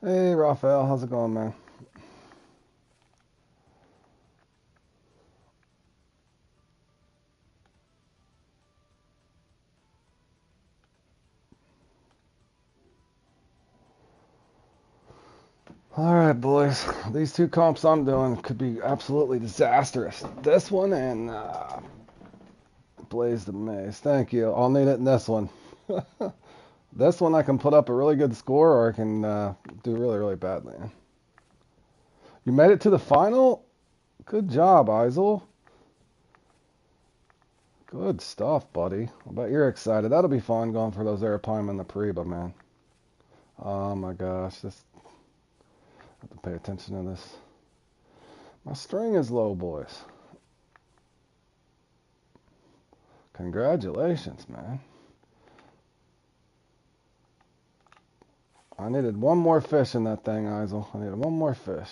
Hey, Raphael, how's it going, man? All right, boys. These two comps I'm doing could be absolutely disastrous. This one and Blaze the Maze. Thank you. I'll need it in this one. This one I can put up a really good score, or I can do really, really badly. You made it to the final? Good job, Isel. Good stuff, buddy. I bet you're excited. That'll be fun going for those Airpime and the Pariba, man. Oh my gosh, this I have to pay attention to this. My string is low, boys. Congratulations, man. I needed one more fish in that thing, Isel. I needed one more fish.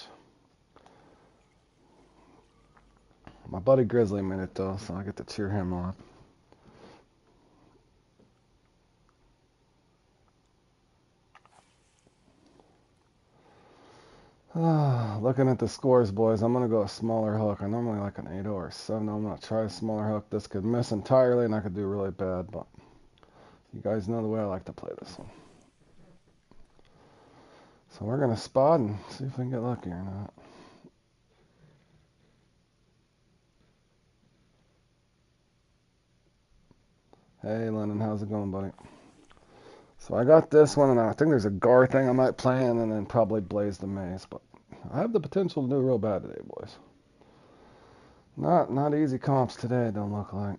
My buddy Grizzly made it, though, so I get to cheer him on. Looking at the scores, boys, I'm going to go a smaller hook. I normally like an 8 or a 7. I'm going to try a smaller hook. This could miss entirely, and I could do really bad, but you guys know the way I like to play this one. So we're going to spot and see if we can get lucky or not. Hey, Lennon, how's it going, buddy? So I got this one, and I think there's a Gar thing I might play in, and then probably Blaze the Maze, but I have the potential to do real bad today, boys. Not easy comps today, don't look like.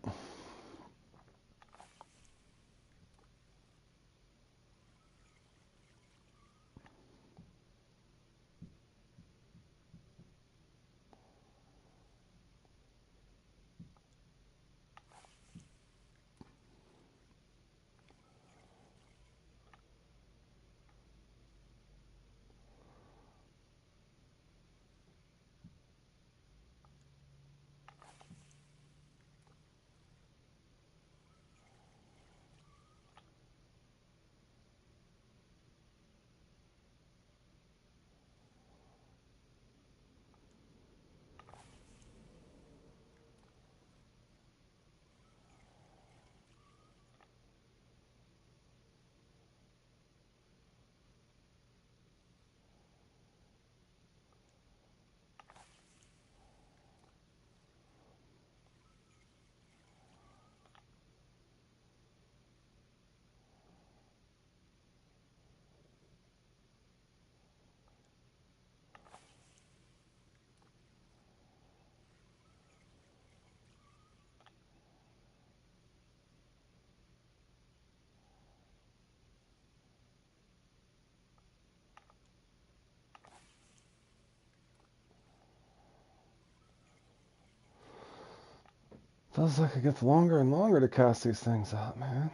Feels like it gets longer and longer to cast these things out, man.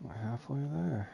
We're halfway there.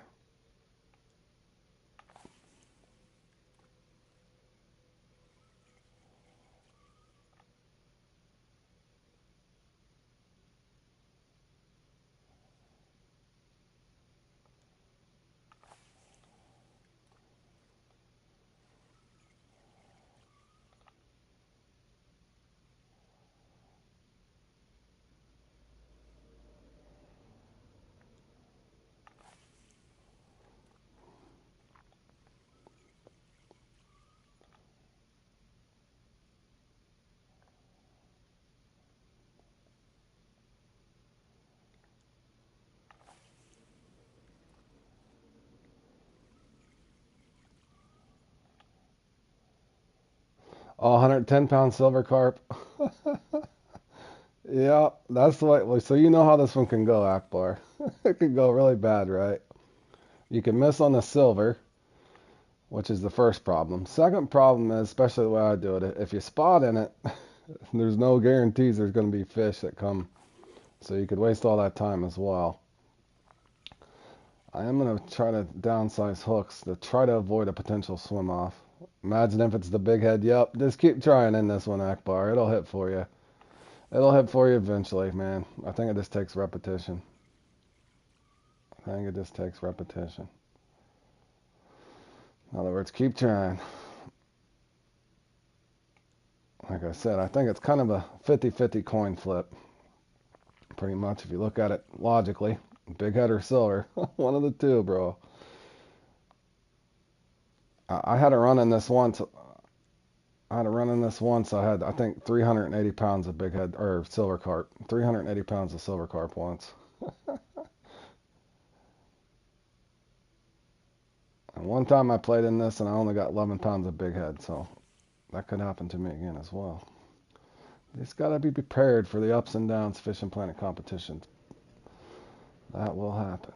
Oh, 110-pound silver carp. Yeah, that's the way. So you know how this one can go, Akbar. It can go really bad, right? You can miss on the silver, which is the first problem. Second problem is, especially the way I do it, if you spot in it, there's no guarantees there's going to be fish that come. So you could waste all that time as well. I am going to try to downsize hooks to try to avoid a potential swim off. Imagine if it's the big head. Yep, just keep trying in this one, Akbar. It'll hit for you. It'll hit for you eventually, man. I think it just takes repetition. I think it just takes repetition. In other words, keep trying. Like I said, I think it's kind of a 50-50 coin flip. Pretty much, if you look at it logically. Big head or silver. One of the two, bro. I had a run in this once. I had, I think, 380 pounds of big head, or silver carp. 380 pounds of silver carp once. And one time I played in this and I only got 11 pounds of big head, so that could happen to me again as well. You just got to be prepared for the ups and downs Fishing Planet competitions. That will happen.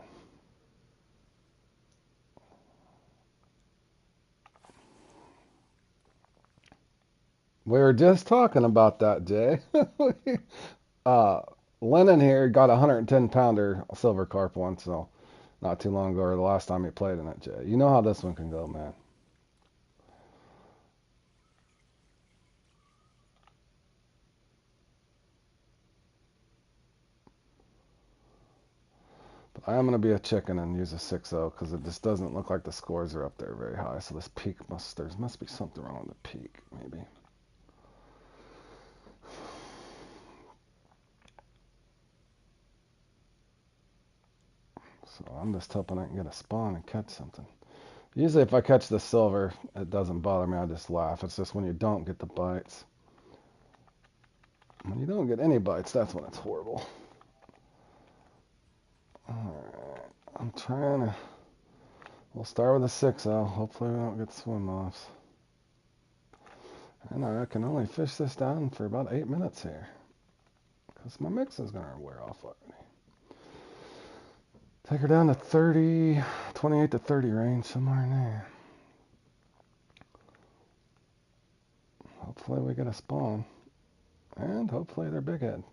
We were just talking about that, Jay. uh, Lennon here got a 110 pounder silver carp once, so not too long ago, or the last time he played in it, Jay. You know how this one can go, man. But I am going to be a chicken and use a 6-0 because it just doesn't look like the scores are up there very high. So this peak there must be something wrong with the peak, maybe. So I'm just hoping I can get a spawn and catch something. Usually if I catch the silver, it doesn't bother me. I just laugh. It's just when you don't get the bites. When you don't get any bites, that's when it's horrible. Alright, I'm trying to... We'll start with a 6-0. Hopefully we don't get swim-offs. And I can only fish this down for about 8 minutes here. Because my mix is going to wear off already. Take her down to 30, 28 to 30 range, somewhere in there. Hopefully we get a spawn. And hopefully they're big head.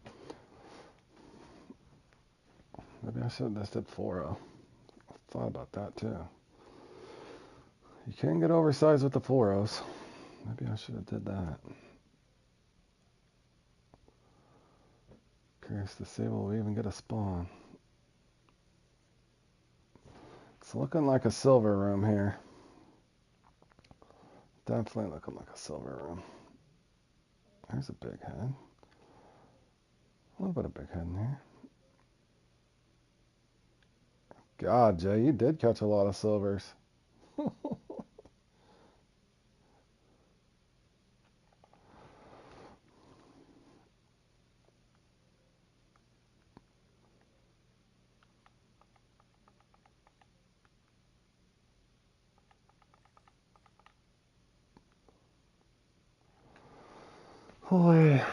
Maybe I should have just did 4-0. I thought about that too. You can get oversized with the 4-0s. Maybe I should have did that. Curious to see will we even get a spawn. It's looking like a silver room here. Definitely looking like a silver room. There's a big head. A little bit of big head in there. God, Jay, you did catch a lot of silvers. Holy. I've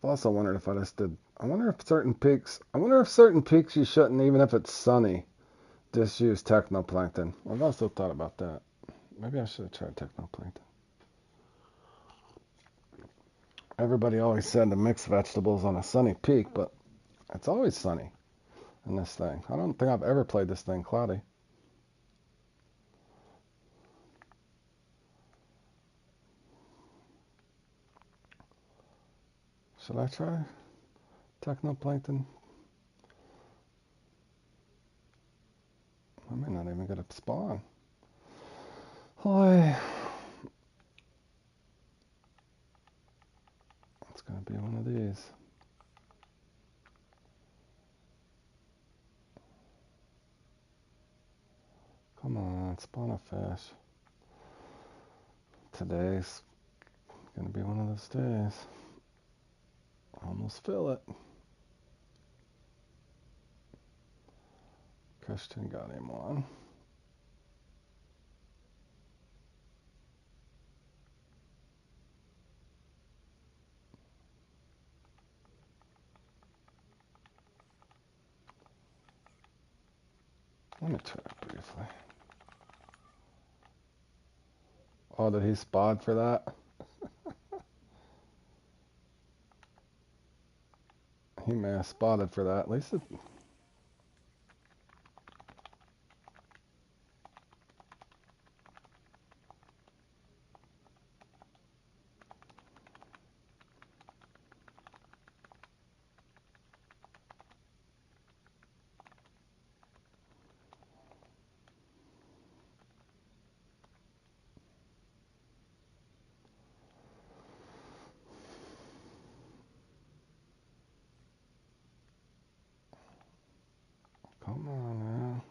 also wondered if I just did. I wonder if certain peaks you shouldn't, even if it's sunny, just use technoplankton. I've also thought about that. Maybe I should have tried technoplankton. Everybody always said to mix vegetables on a sunny peak, but it's always sunny in this thing. I don't think I've ever played this thing cloudy. Should I try technoplankton? I may not even get a spawn. Hoy. It's going to be one of these. Come on, spawn a fish. Today's going to be one of those days. Almost fill it. Christian got him on. Let me try it briefly. Oh, did he spot for that? He may have spotted for that. At least it... Come on now.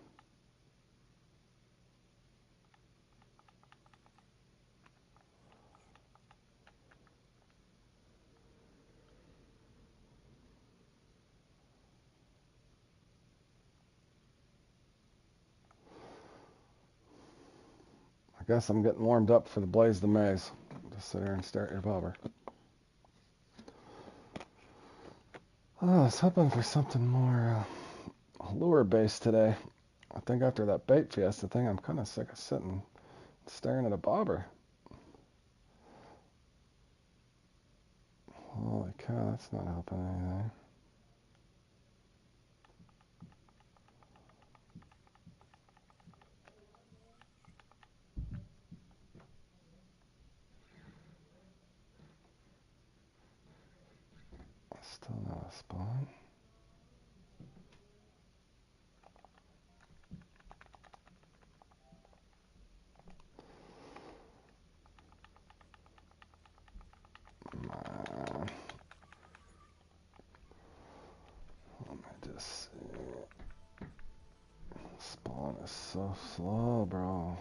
I guess I'm getting warmed up for the Blaze the Maze. Just sit here and stare at your bobber. Oh, I was hoping for something more lure based today. I think after that bait fiesta thing, I'm kind of sick of sitting staring at a bobber. Holy cow, that's not helping anything. Still not a spawn. Man. Let me just see. Spawn is so slow, bro.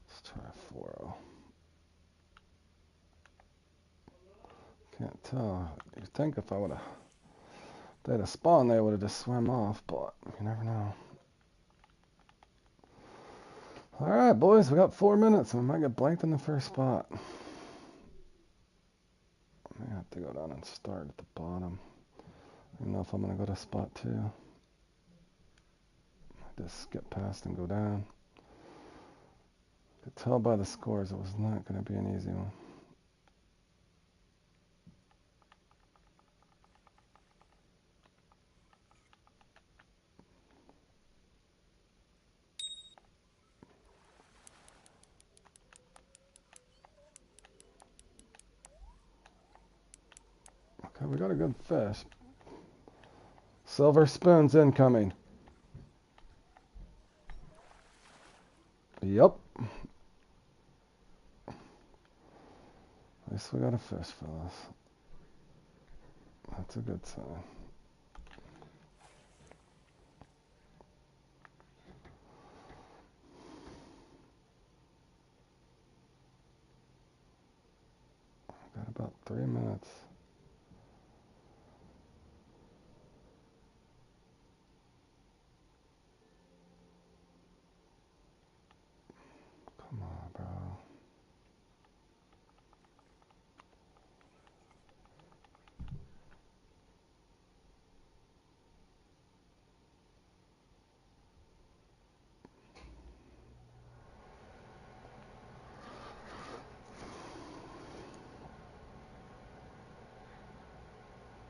Let's try 4-0. Can't tell. You'd think if they'd have spawned, they would have just swam off, but you never know. All right, boys, we got 4 minutes, and we might get blanked in the first spot. I may have to go down and start at the bottom. I don't know if I'm going to go to spot 2. I just skip past and go down. Could tell by the scores it was not going to be an easy one. Okay, we got a good fish. Silver spoons incoming. Yep. At least we got a fish, fellas. That's a good sign. Got about 3 minutes. Come on, bro.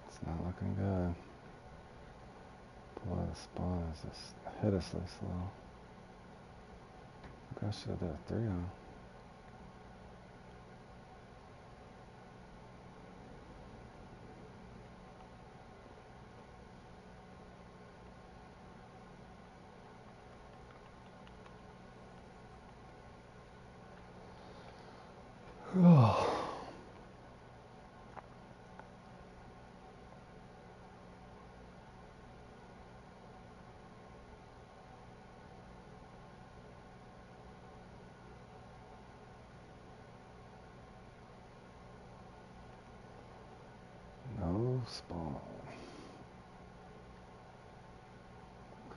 It's not looking good. Boy, the spawn is just hideously slow. Maybe I should have done a 3-0. No spawn.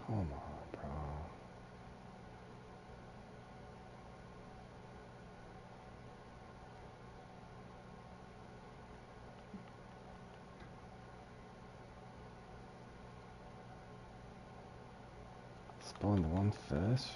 Come on, bro. Spawned 1 fish.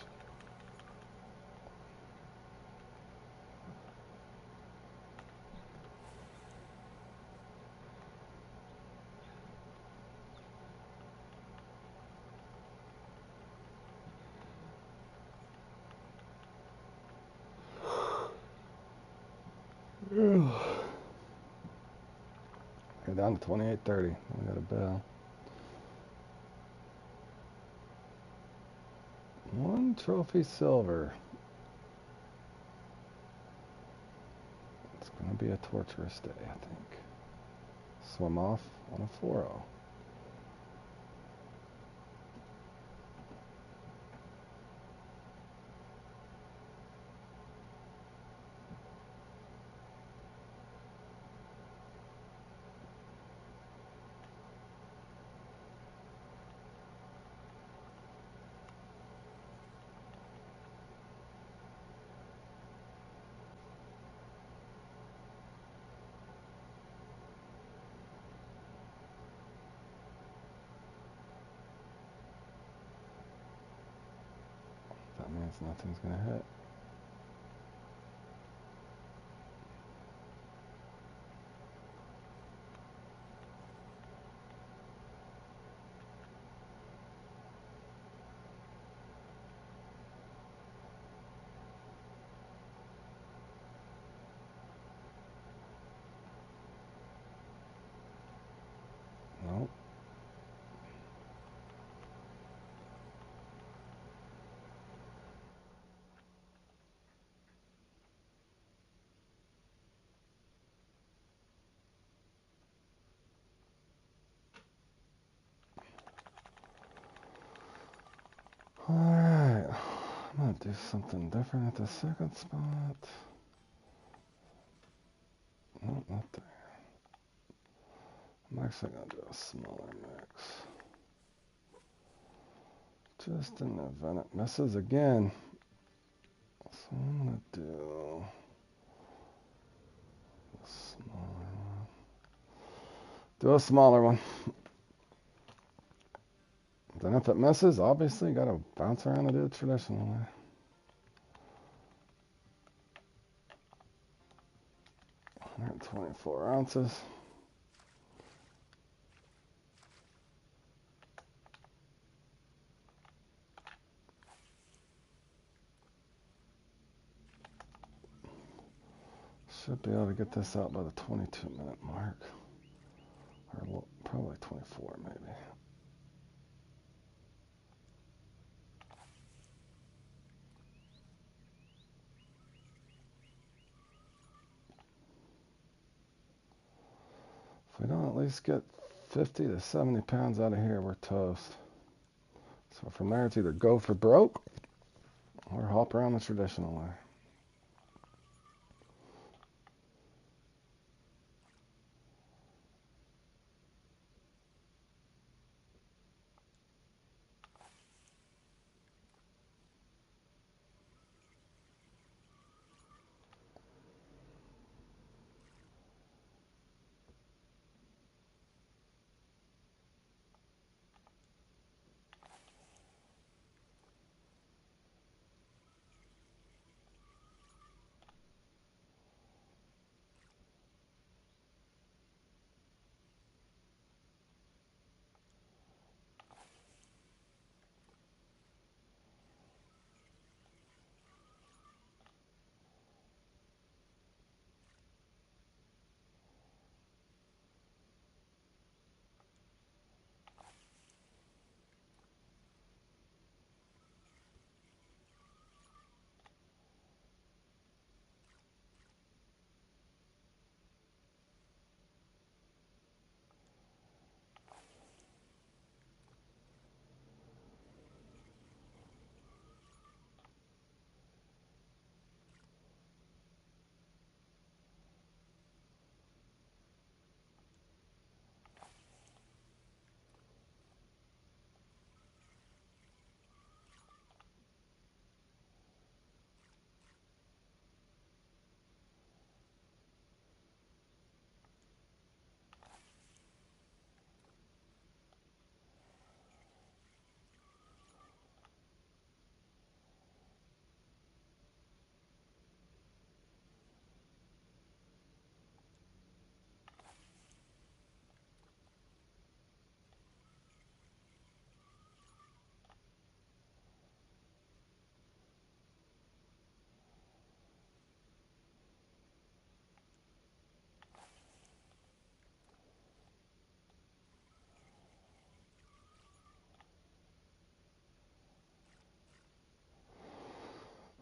We're down to 28:30. We got a bell. 1 trophy silver. It's going to be a torturous day, I think. Swim off on a 4-0. means nothing's gonna hit. Nope. Alright. I'm gonna do something different at the second spot. Nope, not there. I'm actually gonna do a smaller mix. Just in the event it misses again. So I'm gonna do a smaller one. Do a smaller one. Then if it misses, obviously you gotta bounce around and do it the traditional way. Alright, 24 ounces. Should be able to get this out by the 22-minute mark. Or probably 24 maybe. If we don't at least get 50 to 70 pounds out of here, we're toast. So from there, it's either go for broke or hop around the traditional way.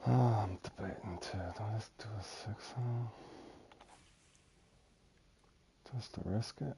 Oh, I'm debating too. Do I just do a 6 hole? Just to risk it?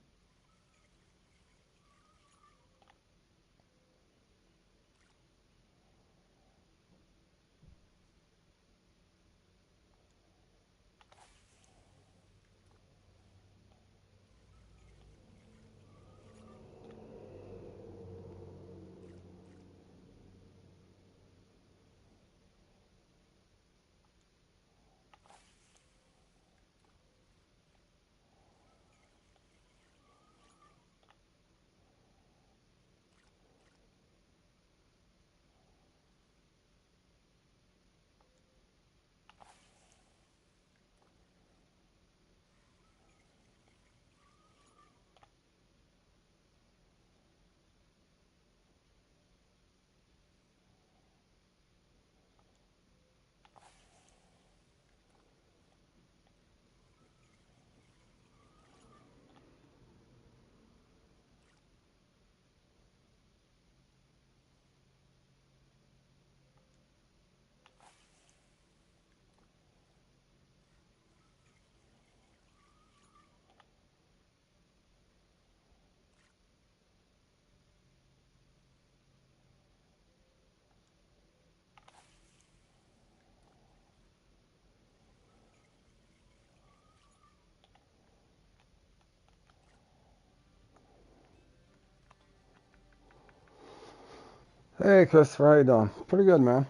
Hey, Christopher, how you doing? Pretty good, man.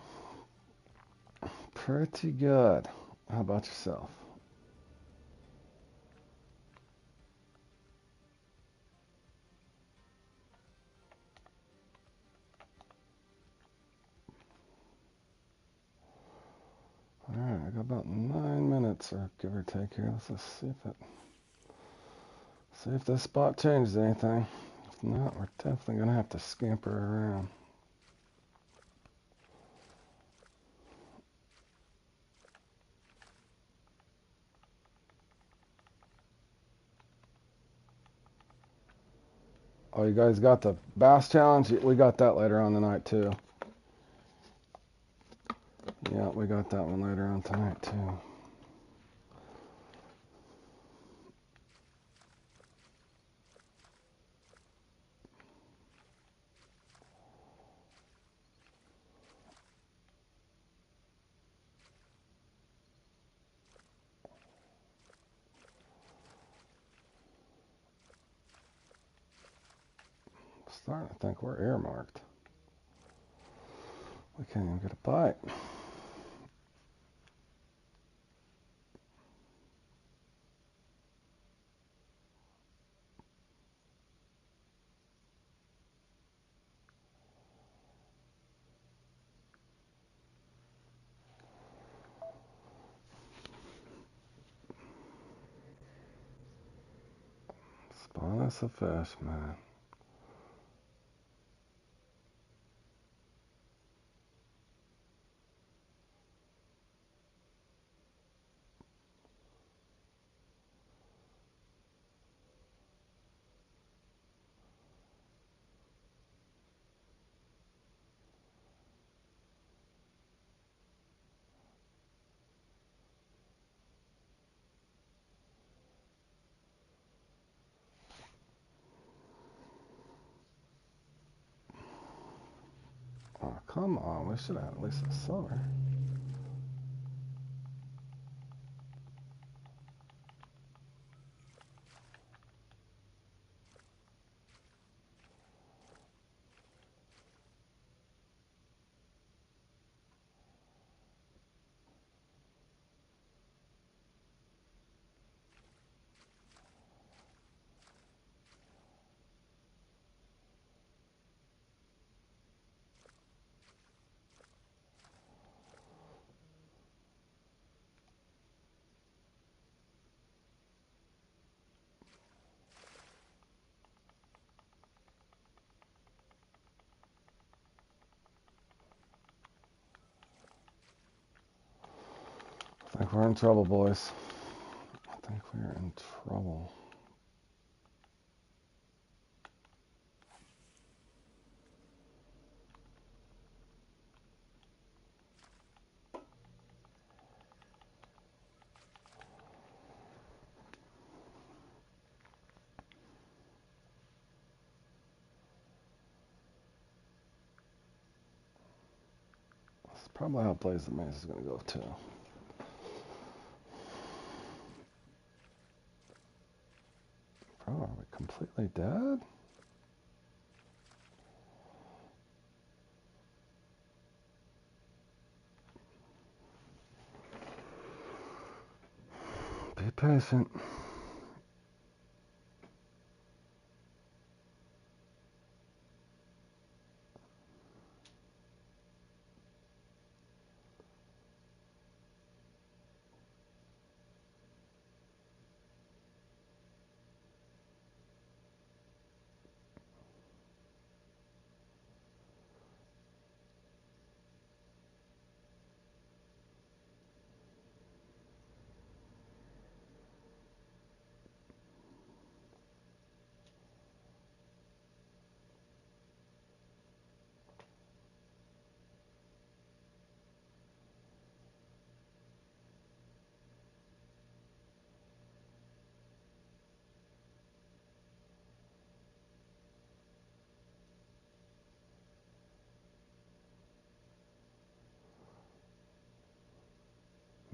Pretty good. How about yourself? All right, I got about 9 minutes, or give or take here. Let's just see if this spot changes anything. If not, we're definitely gonna have to scamper around. Oh, you guys got the bass challenge? We got that later on tonight too. Yeah, we got that one later on tonight too. Starting to think we're earmarked. We can't even get a bite. Spawn us a fish, man. Oh, come on. We should have at least a silver. I think we're in trouble, boys. I think we're in trouble. That's probably how Blaze the Maze is going to go, too. Bro, are we completely dead? Be patient.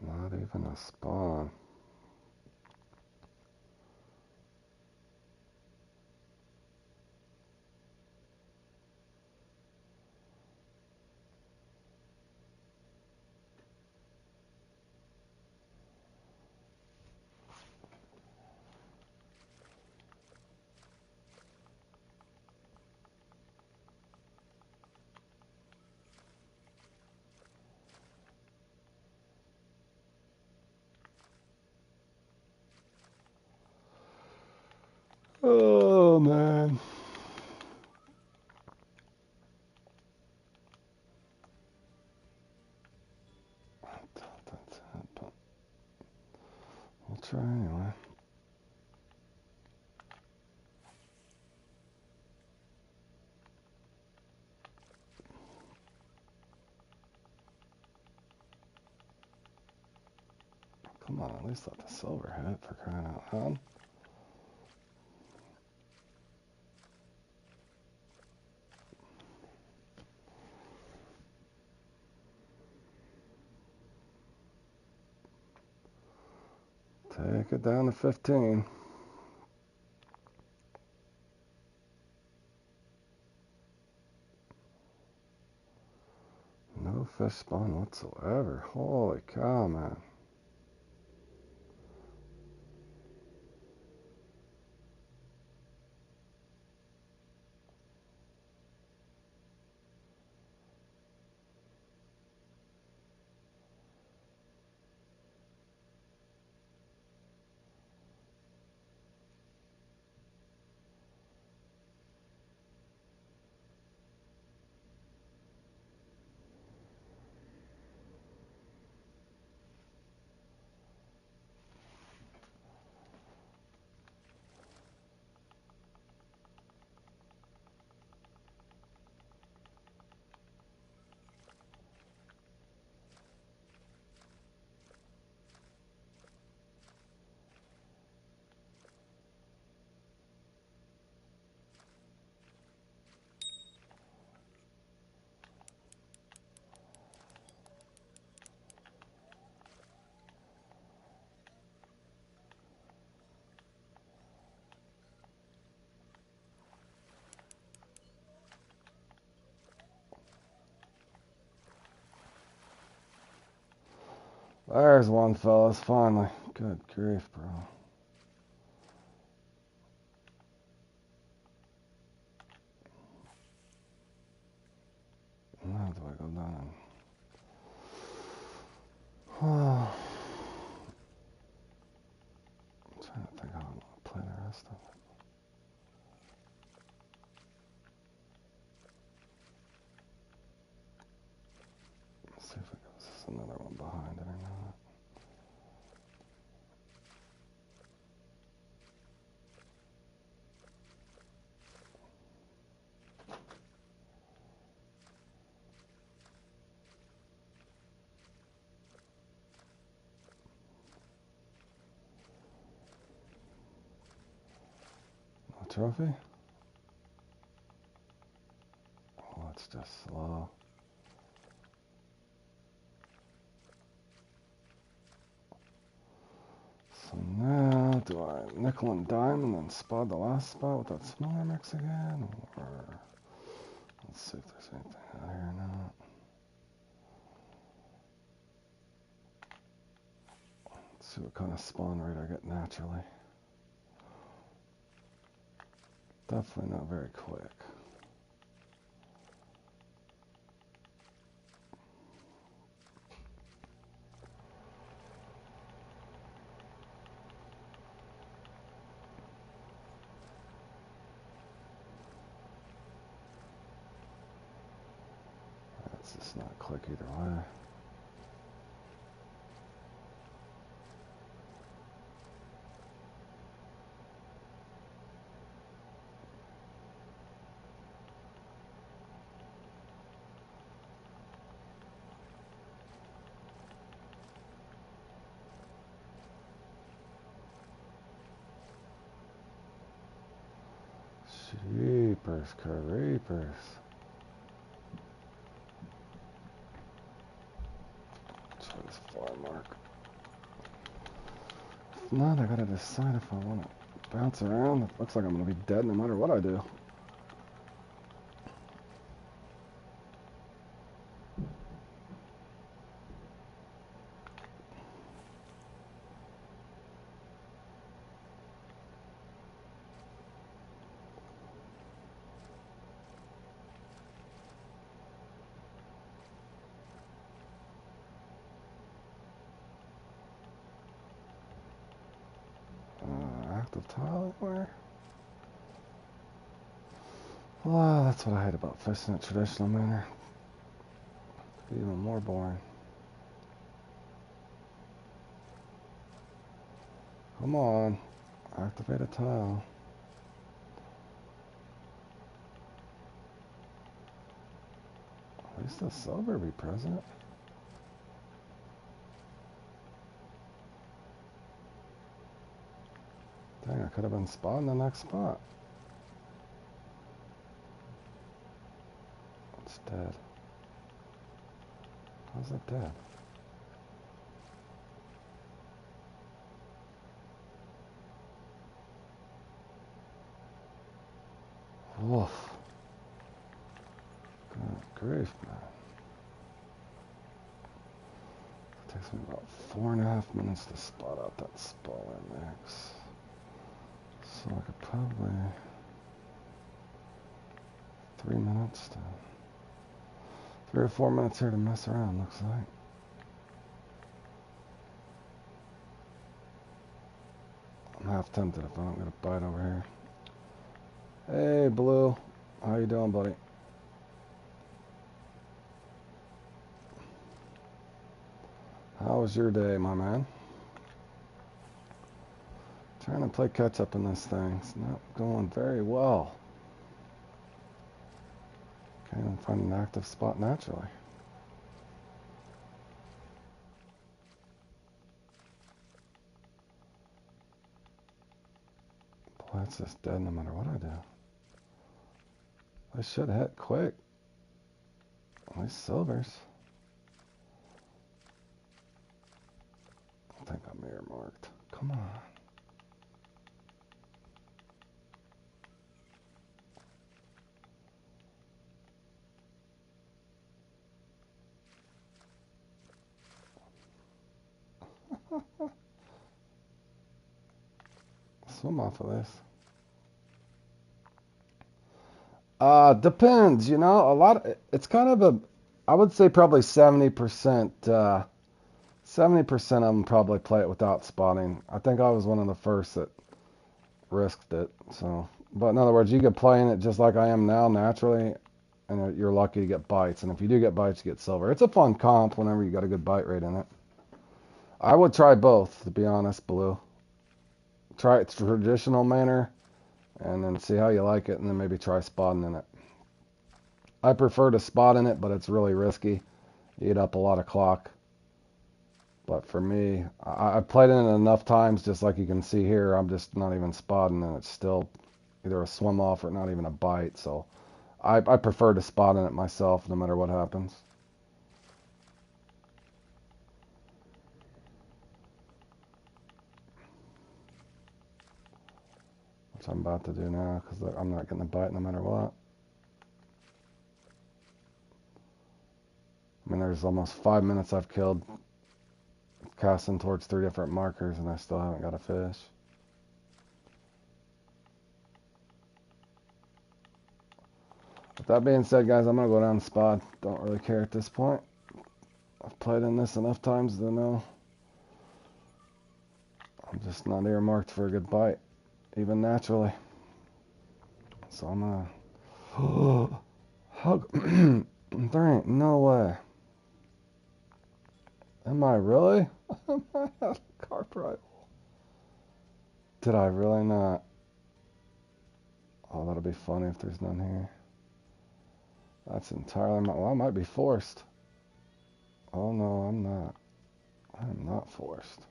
Not even a spawn. try anyway. Come on, at least let the silver hit, for crying out loud. Take it down to 15. No fish spawn whatsoever. Holy cow, man. There's one, fellas, finally. Good grief, bro. Now do I go down? I'm trying to think how I'm going to play the rest of it. Let's see if it goes another one behind it or not. No trophy? Oh, it's just slow. So now, do I nickel and dime and then spot the last spot with that smaller mix again? Or let's see if there's anything out here or not. Let's see what kind of spawn rate I get naturally. Definitely not very quick. It's just not quick either way. Jeepers creepers. Try this far mark. If not, I gotta decide if I want to bounce around. It looks like I'm gonna be dead no matter what I do. Active tile anywhere? Well, that's what I hate about fishing in a traditional manner. It'd be even more boring. Come on. Activate a tile. At least the silver be present. Dang, I could have been spotting the next spot. It's dead. How's it dead? Woof. Good grief, man. It takes me about 4.5 minutes to spot out that Spaller mix. So I could probably 3 minutes to 3 or 4 minutes here to mess around, looks like. I'm half tempted if I don't get a bite over here. Hey, Blue. How you doing, buddy? How was your day, my man? Trying to play catch up in this thing. It's not going very well. Can't even find an active spot naturally. Boy, it's just dead no matter what I do. I should hit quick. At least silvers. I think I'm earmarked. Come on. Swim off of this. Depends, you know, it's kind of I would say probably 70%, 70% of them probably play it without spotting. I think I was one of the first that risked it, so. But in other words, you get playing it just like I am now, naturally, and you're lucky to get bites. And if you do get bites, you get silver. It's a fun comp whenever you got a good bite rate in it. I would try both, to be honest, Blue. Try it traditional manner, and then see how you like it, and then maybe try spotting in it. I prefer to spot in it, but it's really risky. You eat up a lot of clock. But for me, I've played in it enough times, just like you can see here, I'm just not even spotting, and it's still either a swim off or not even a bite. So I prefer to spot in it myself, no matter what happens. Which I'm about to do now, because I'm not getting a bite no matter what. I mean, there's almost 5 minutes I've killed casting towards 3 different markers, and I still haven't got a fish. With that being said, guys, I'm going to go down and spot. Don't really care at this point. I've played in this enough times to know I'm just not earmarked for a good bite, even naturally. So I'm gonna hug. There ain't no way. Am I really? Am I out of carp rifle? Did I really not? Oh, that'll be funny if there's none here. That's entirely well, I might be forced. Oh no, I'm not. I am not forced.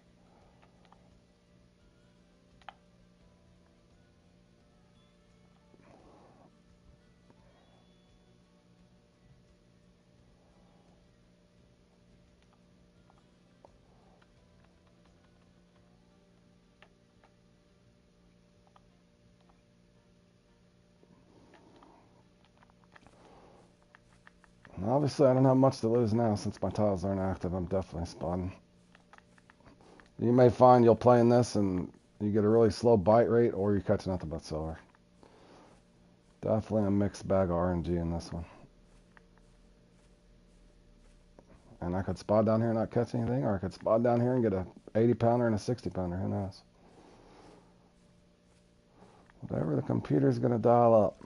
And obviously, I don't have much to lose now since my tiles aren't active. I'm definitely spotting. You may find you'll play in this and you get a really slow bite rate, or you catch nothing but silver. Definitely a mixed bag of RNG in this one. And I could spot down here and not catch anything, or I could spot down here and get a 80 pounder and a 60 pounder. Who knows? Whatever the computer's going to dial up.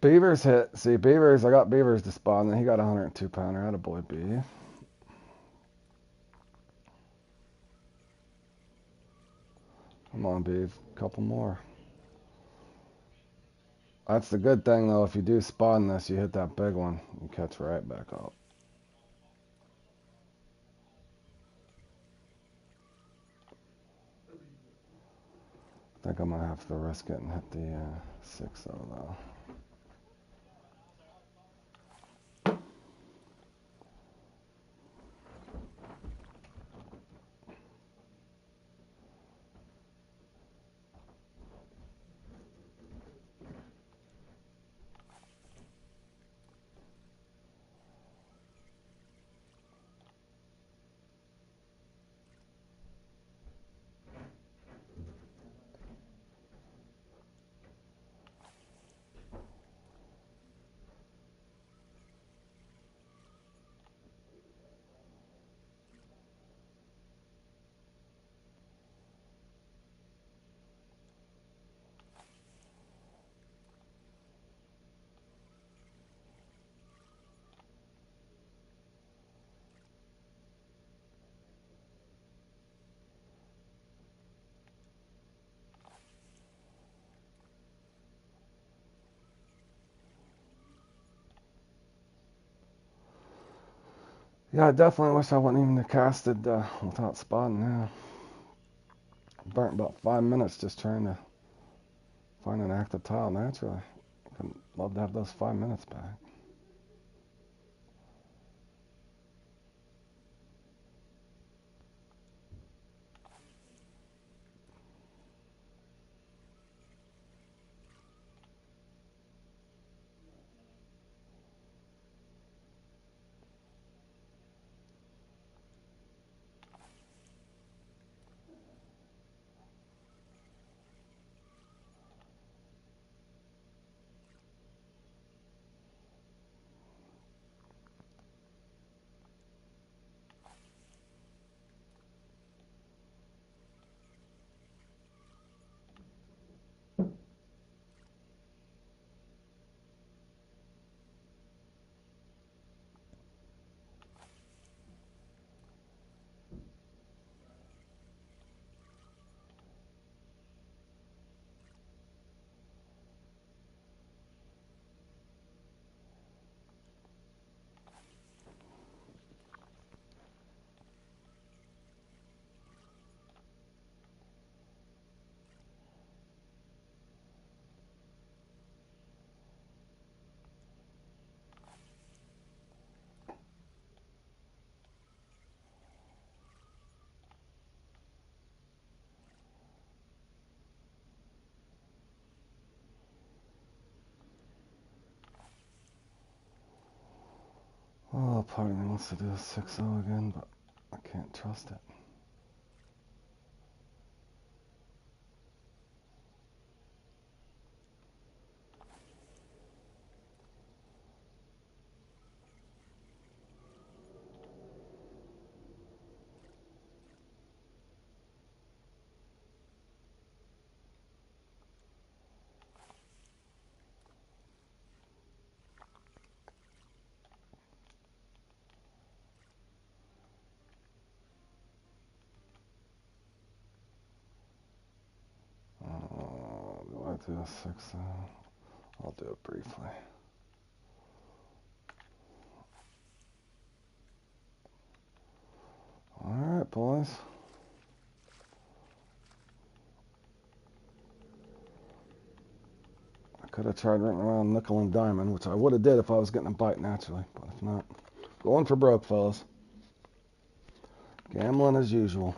Beavers hit. See, Beavers, I got Beavers to spawn, and he got a 102 pounder. Attaboy, B. Come on, Beav. Couple more. That's the good thing, though. If you do spawn this, you hit that big one, you catch right back up. I think I'm going to have to risk it and hit the 6-0, though. Yeah, I definitely wish I wouldn't even have casted without spotting now. Burnt about 5 minutes just trying to find an active tile naturally. I'd love to have those 5 minutes back. Oh, part of me wants to do a 6-0 again, but I can't trust it. Do I do a 6-0? I'll do it briefly. Alright, boys. I could have tried running around nickel and diamond, which I would have did if I was getting a bite naturally, but if not, going for broke, fellas. Gambling as usual.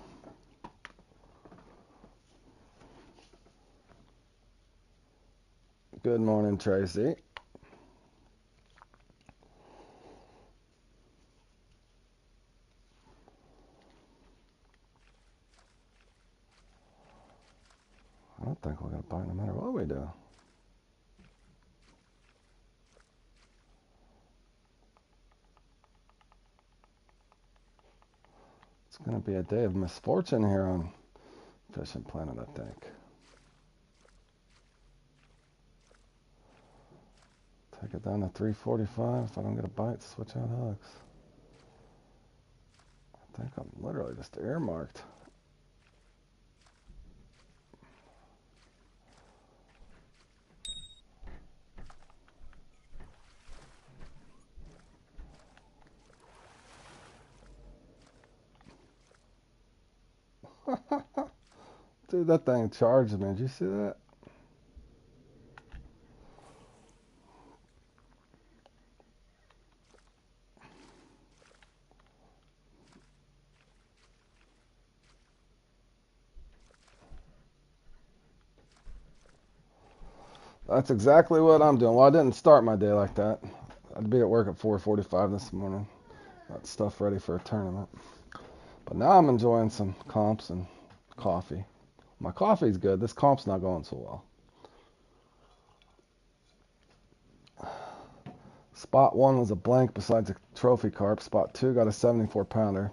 Good morning, Tracy. I don't think we're going to bite no matter what we do. It's going to be a day of misfortune here on Fishing Planet, I think. Take it down to 345. If I don't get a bite, switch out hooks. I think I'm literally just earmarked. Dude, that thing charged me. Did you see that? That's exactly what I'm doing. Well, I didn't start my day like that. I'd be at work at 4:45 this morning. Got stuff ready for a tournament. But now I'm enjoying some comps and coffee. My coffee's good. This comp's not going so well. Spot 1 was a blank besides a trophy carp. Spot 2 got a 74 pounder.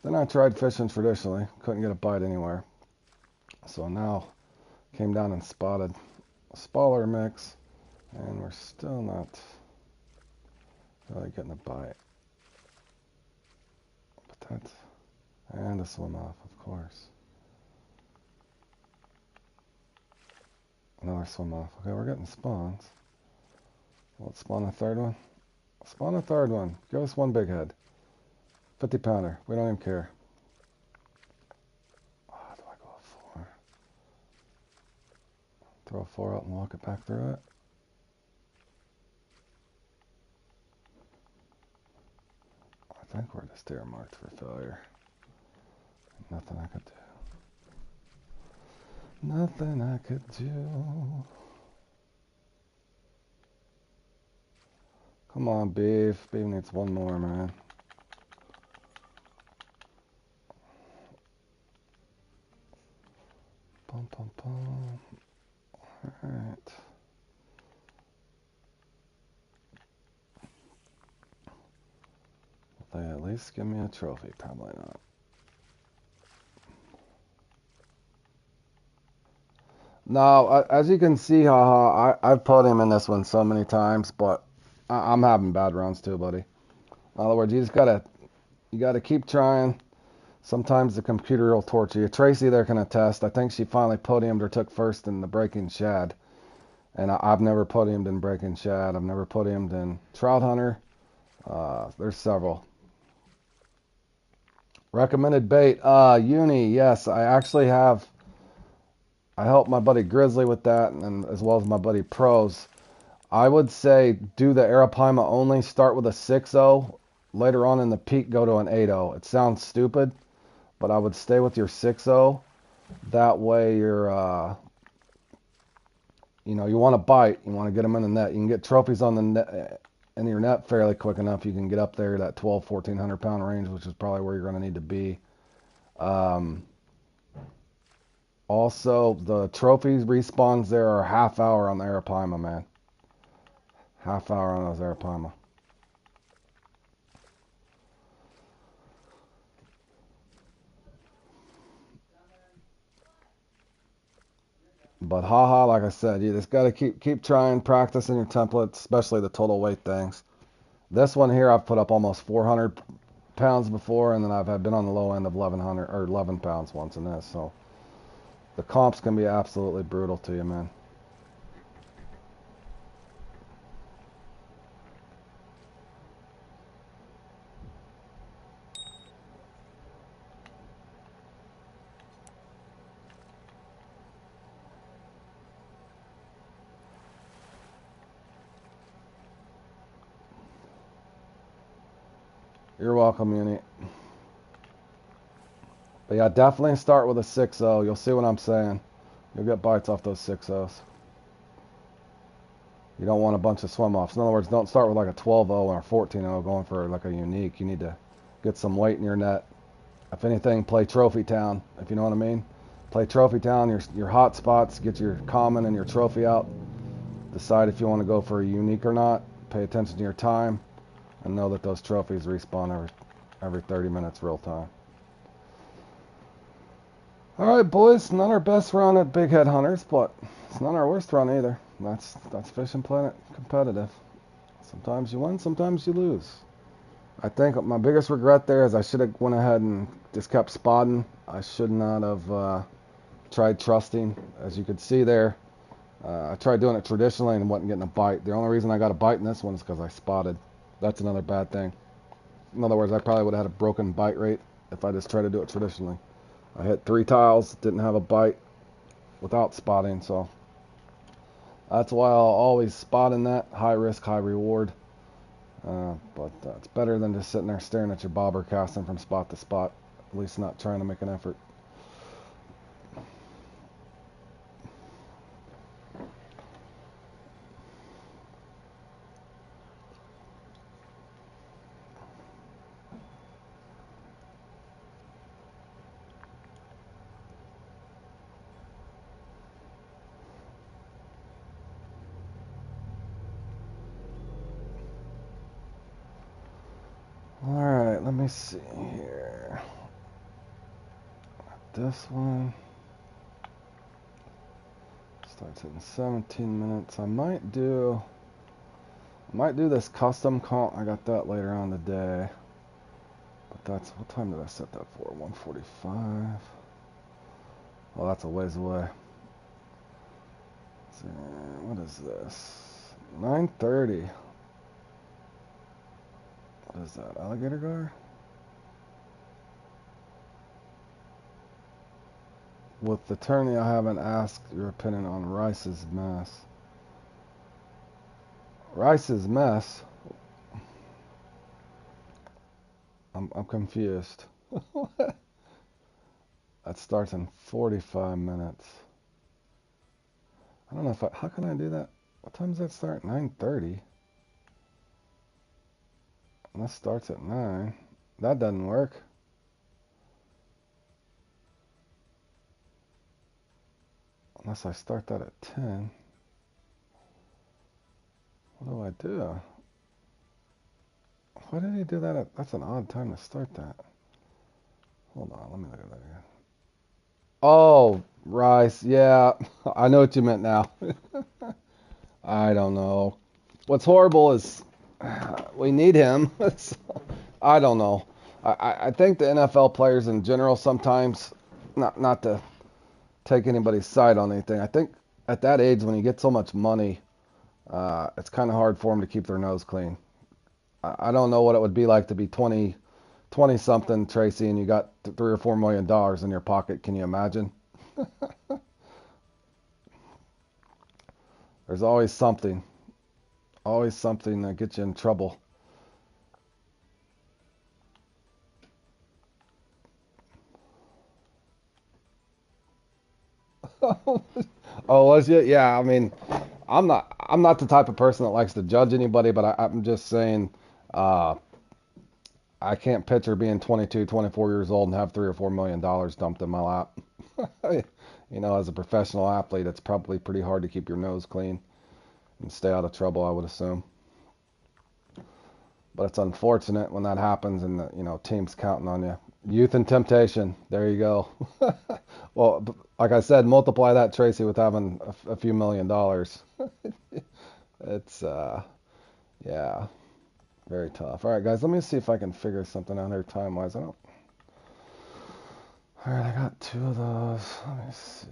Then I tried fishing traditionally. Couldn't get a bite anywhere. So now came down and spotted a smaller mix. And we're still not really getting a bite. But that's... And a swim off, of course. Another swim off. Okay, we're getting spawns. Let's spawn a third one. Spawn a third one. Give us one big head. 50 pounder. We don't even care. Oh, do I go a 4? Throw a 4 out and walk it back through it. I think we're just earmarked for failure. Nothing I could do. Nothing I could do. Come on, Beef. Beef needs one more, man. Pum, pum, pum. Alright. Will they at least give me a trophy? Probably not. No, as you can see, I've put him in this one so many times, but I'm having bad runs too, buddy. In other words, you gotta keep trying. Sometimes the computer will torture you. Tracy there can attest. I think she finally podiumed or took first in the Breaking Shad. And I've never podiumed in Breaking Shad. I've never podiumed in Trout Hunter. There's several. Recommended bait. Uni, yes. I actually have. I helped my buddy Grizzly with that, and as well as my buddy Pros. I would say do the Arapaima only. Start with a 6.0. Later on in the peak, go to an 8.0. It sounds stupid, but I would stay with your 6.0. That way you're, you want to bite. You want to get them in the net. You can get trophies on the net, in your net fairly quick enough. You can get up there that 1,100 pound range, which is probably where you're going to need to be. Also, the trophies respawns there are half hour on the Arapaima, man. Half hour on those Arapaima. But haha, like I said, you just got to keep trying, practicing your templates, especially the total weight things. This one here, I've put up almost 400 pounds before, and then I've been on the low end of 1,100 or 11 pounds once in this. So the comps can be absolutely brutal to you, man. You're welcome, Uni. But yeah, definitely start with a 6.0. You'll see what I'm saying. You'll get bites off those 6.0s. You don't want a bunch of swim offs. In other words, don't start with like a 12.0 or a 14.0 going for like a unique. You need to get some weight in your net. If anything, play Trophy Town, if you know what I mean. Play Trophy Town, your hot spots, get your common and your trophy out. Decide if you want to go for a unique or not. Pay attention to your time. And know that those trophies respawn every 30 minutes real time. Alright, boys, not our best run at Big Head Hunters, but it's not our worst run either. That's Fishing Planet competitive. Sometimes you win, sometimes you lose. I think my biggest regret there is I should have went ahead and just kept spotting. I should not have tried trusting. As you could see there, I tried doing it traditionally and wasn't getting a bite. The only reason I got a bite in this one is because I spotted. That's another bad thing. In other words, I probably would have had a broken bite rate if I just tried to do it traditionally. I hit 3 tiles, didn't have a bite without spotting, so that's why I'll always spot in that. High risk, high reward. But it's better than just sitting there staring at your bobber casting from spot to spot. At least not trying to make an effort. Alright, let me see here. This one starts in 17 minutes. I might do this custom comp. I got that later on today. But that's, what time did I set that for? 1:45. Well, that's a ways away. So, what is this? 9:30. What is that? Alligator gar? With the tourney, I haven't asked your opinion on Rice's mess. Rice's mess? I'm confused. That starts in 45 minutes. I don't know if how can I do that? What time does that start? 9:30. And that starts at 9. That doesn't work. Unless I start that at 10. What do? Why did he do that at, that's an odd time to start that. Hold on, let me look at that again. Oh, Rice, yeah. I know what you meant now. I don't know. What's horrible is we need him. So, I don't know. I think the NFL players in general sometimes, not to take anybody's side on anything, I think at that age when you get so much money, it's kind of hard for them to keep their nose clean. I don't know what it would be like to be 20 something, Tracy, and you got $3 or $4 million in your pocket. Can you imagine? There's always something that gets you in trouble. Oh, was you? Yeah, I mean, I'm not the type of person that likes to judge anybody, but I'm just saying, uh, I can't picture being 22, 24 years old and have $3 or $4 million dumped in my lap. You know, as a professional athlete, it's probably pretty hard to keep your nose clean and stay out of trouble, I would assume. But it's unfortunate when that happens and the, team's counting on you. Youth and temptation. There you go. Well, like I said, multiply that, Tracy, with having a few $1 million. It's yeah, very tough. All right, guys, let me see if I can figure something out here time-wise. I don't. All right, I got 2 of those. Let me see.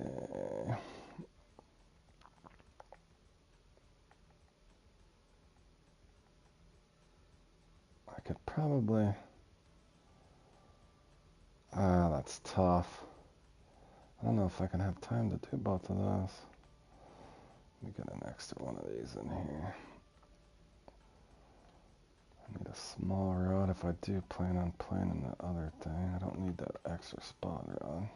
I could probably. That's tough. I don't know if I can have time to do both of those. Let me get an extra one of these in here. I need a small rod if I do plan on playing in the other thing. I don't need that extra spot rod.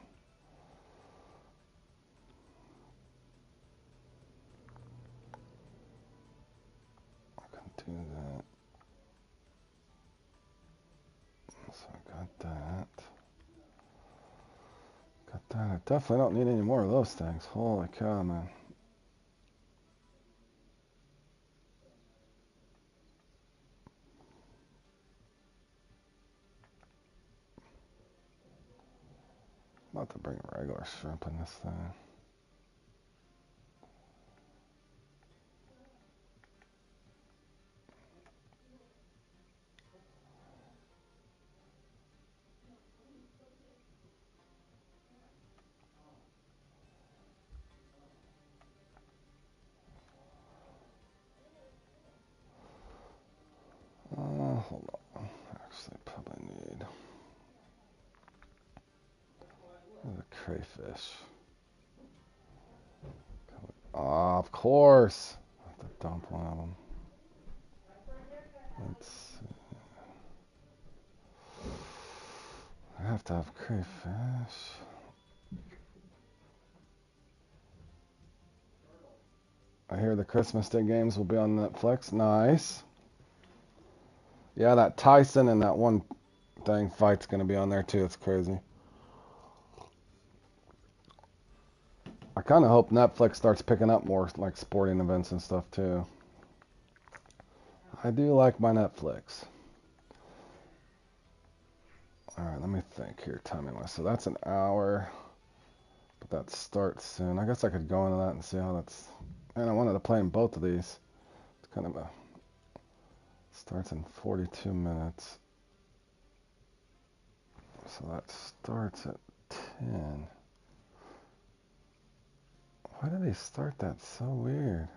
I can do that. So I got that. Got that. I definitely don't need any more of those things. Holy cow, man. I'm about to bring a regular shrimp in this thing. crayfish. Oh, of course. I have to dump one of them. Let's see. I have to have crayfish. I hear the Christmas Day games will be on Netflix. Nice. Yeah, that Tyson and that one thing fight's going to be on there too. It's crazy. I kind of hope Netflix starts picking up more like sporting events and stuff too. I do like my Netflix. Alright, let me think here timing-wise. So that's an hour. But that starts soon. I guess I could go into that and see how that's... Man, I wanted to play in both of these. It's kind of a... Starts in 42 minutes. So that starts at 10. Why did they start that so weird?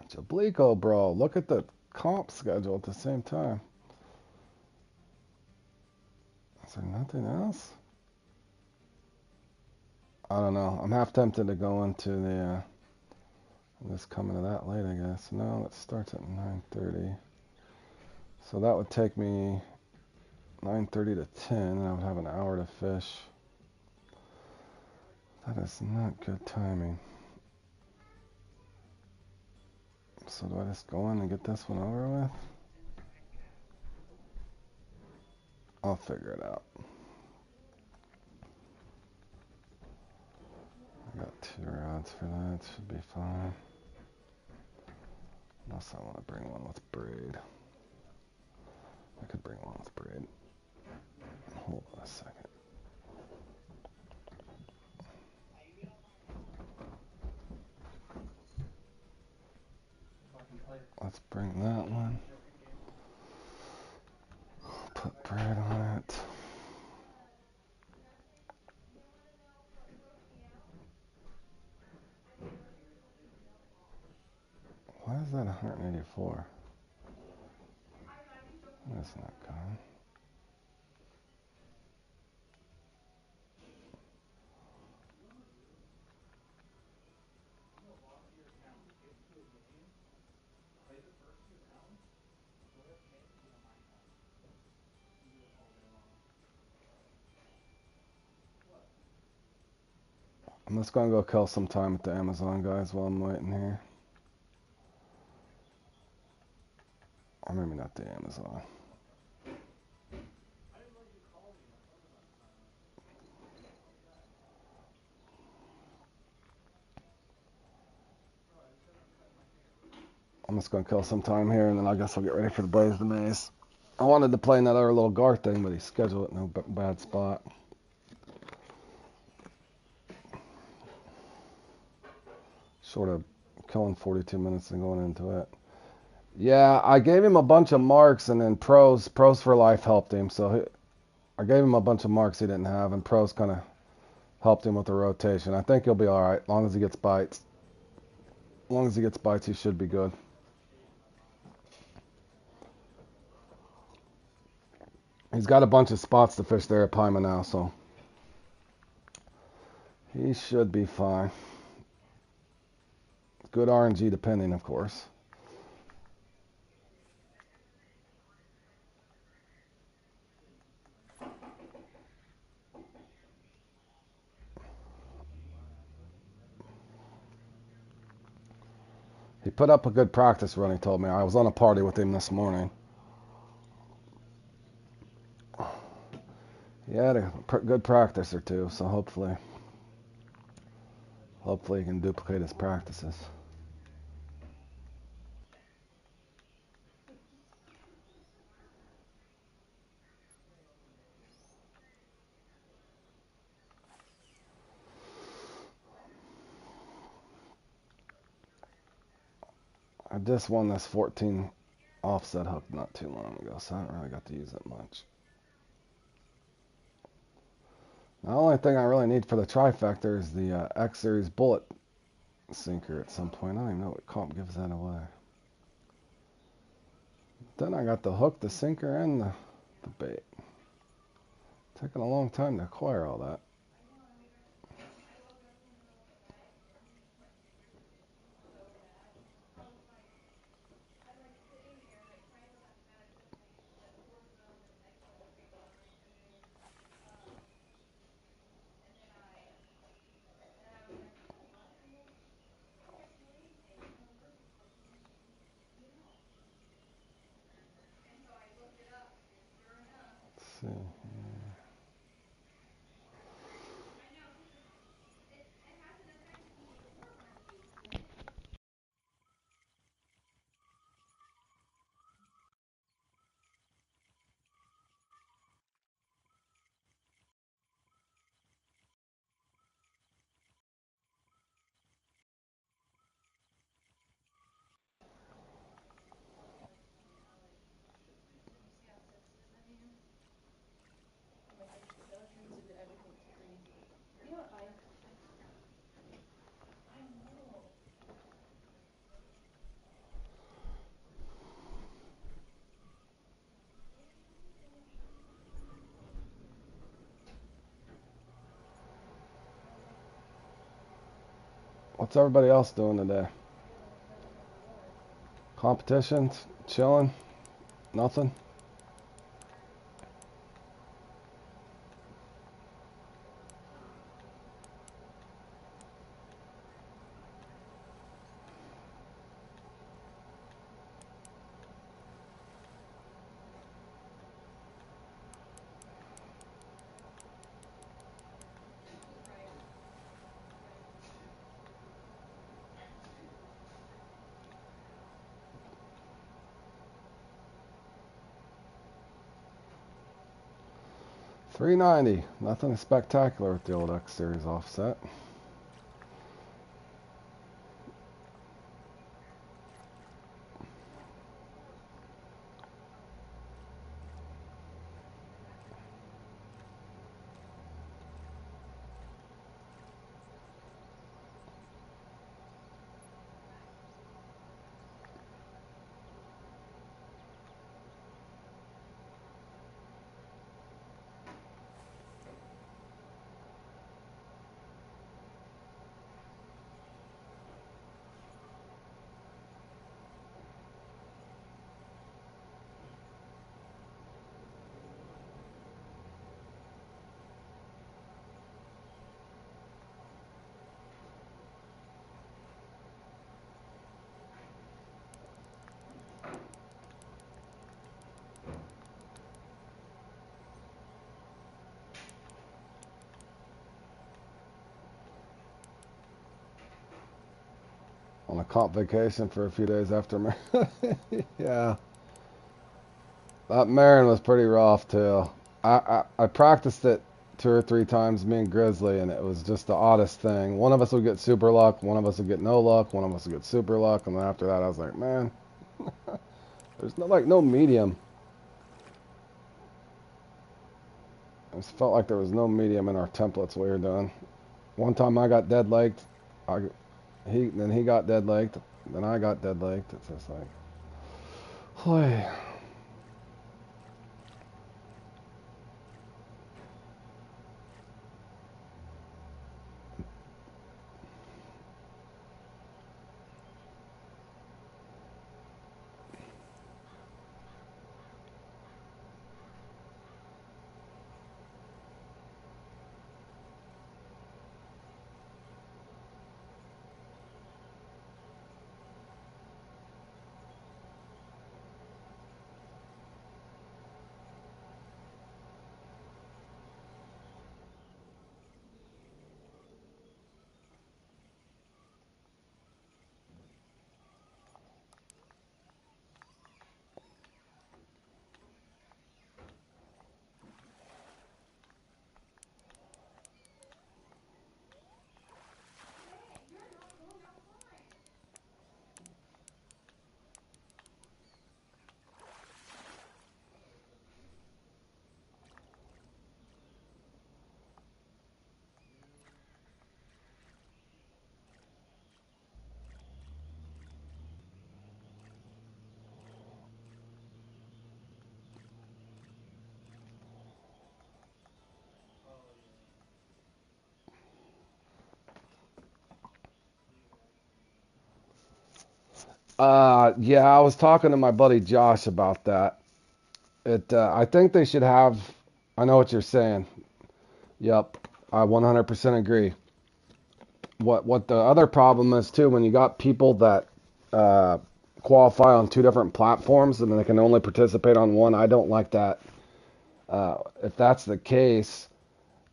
Jablico, bro. Look at the comp schedule at the same time. Is there nothing else? I don't know. I'm half tempted to go into the... this coming to that late, I guess. No, it starts at 9:30. So that would take me 9:30 to 10, and I would have an hour to fish. That is not good timing. So do I just go in and get this one over with? I'll figure it out. I got 2 rods for that. Should be fine. Unless I want to bring one with braid. I could bring one with braid. Hold on a second. Let's bring that one. Put braid on it. Why is that 184? That's not good. I'm just gonna go kill some time at the Amazon, guys, while I'm waiting here. Or maybe not the Amazon. I'm just gonna kill some time here, and then I guess I'll get ready for the Blaze the Maze. I wanted to play in that other little Gar thing, but he scheduled it in a bad spot. Sort of killing 42 minutes and going into it. Yeah, I gave him a bunch of marks, and then Pros for Life helped him. So I gave him a bunch of marks he didn't have, and Pros kind of helped him with the rotation. I think he'll be all right, as long as he gets bites. As long as he gets bites, he should be good. He's got a bunch of spots to fish there at Pima now, so he should be fine. Good RNG depending, of course. He put up a good practice run, he told me. I was on a party with him this morning. He had a good practice or two, so hopefully he can duplicate his practices. I just won this 14 offset hook not too long ago, so I haven't really got to use it much. The only thing I really need for the trifecta is the X Series bullet sinker at some point. I don't even know what comp gives that away. Then I got the hook, the sinker, and the bait. Taking a long time to acquire all that. Let's see. What's everybody else doing today? Competitions? Chilling? Nothing? $390. Nothing spectacular with the old X Series offset. On a comp vacation for a few days after yeah. That Marin was pretty rough too. I practiced it 2 or 3 times, me and Grizzly, and it was just the oddest thing. One of us would get super luck, one of us would get no luck, one of us would get super luck, and then after that I was like, man, there's no medium. I just felt like there was no medium in our templates we were doing. One time I got dead legged, then he got dead legged, then I got dead legged. It's just like, boy. Yeah, I was talking to my buddy Josh about that. I think they should have. I know what you're saying. Yep, I 100% agree. What the other problem is too, when you got people that uh, qualify on two different platforms and they can only participate on one, I don't like that. If that's the case,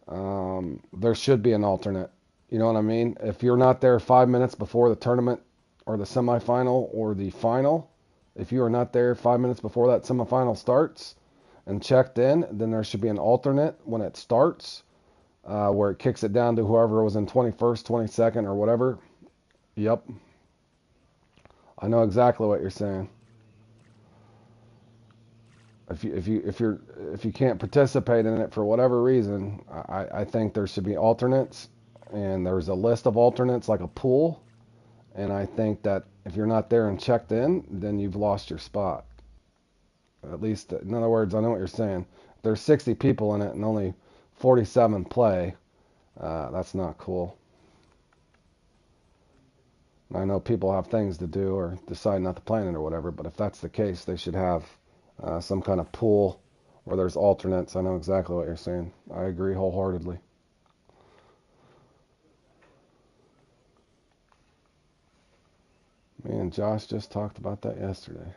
there should be an alternate. You know what I mean? If you're not there 5 minutes before the tournament or the semifinal or the final, if you are not there 5 minutes before that semifinal starts and checked in, then there should be an alternate when it starts, where it kicks it down to whoever was in 21st, 22nd, or whatever. Yep, I know exactly what you're saying. If you can't participate in it for whatever reason, I think there should be alternates, and there's a list of alternates like a pool. And I think that if you're not there and checked in, then you've lost your spot. At least, in other words, I know what you're saying. There's 60 people in it and only 47 play. That's not cool. I know people have things to do or decide not to play in it or whatever, but if that's the case, they should have some kind of pool where there's alternates. I know exactly what you're saying. I agree wholeheartedly. Me and Josh just talked about that yesterday.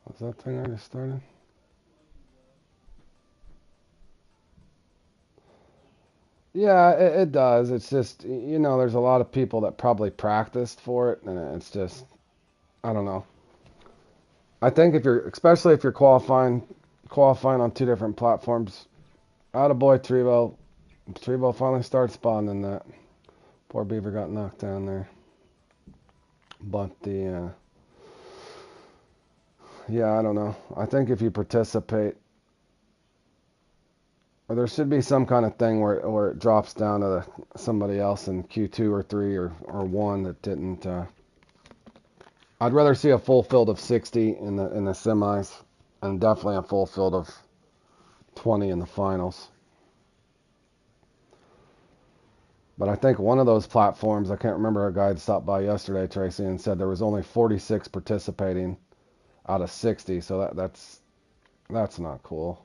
Was that thing already started? Yeah, it does. It's just, there's a lot of people that probably practiced for it, and it's just, I don't know. I think especially if you're qualifying on two different platforms, attaboy Trevo. Trevo finally started spawning that. Poor Beaver got knocked down there. But yeah, I don't know. I think if you participate, or there should be some kind of thing where it drops down to somebody else in Q2 or 3 or 1 that didn't. I'd rather see a full field of 60 in the semis, and definitely a full field of 20 in the finals. But I think one of those platforms, I can't remember, a guy had stopped by yesterday, Tracy, and said there was only 46 participating out of 60. So that's not cool.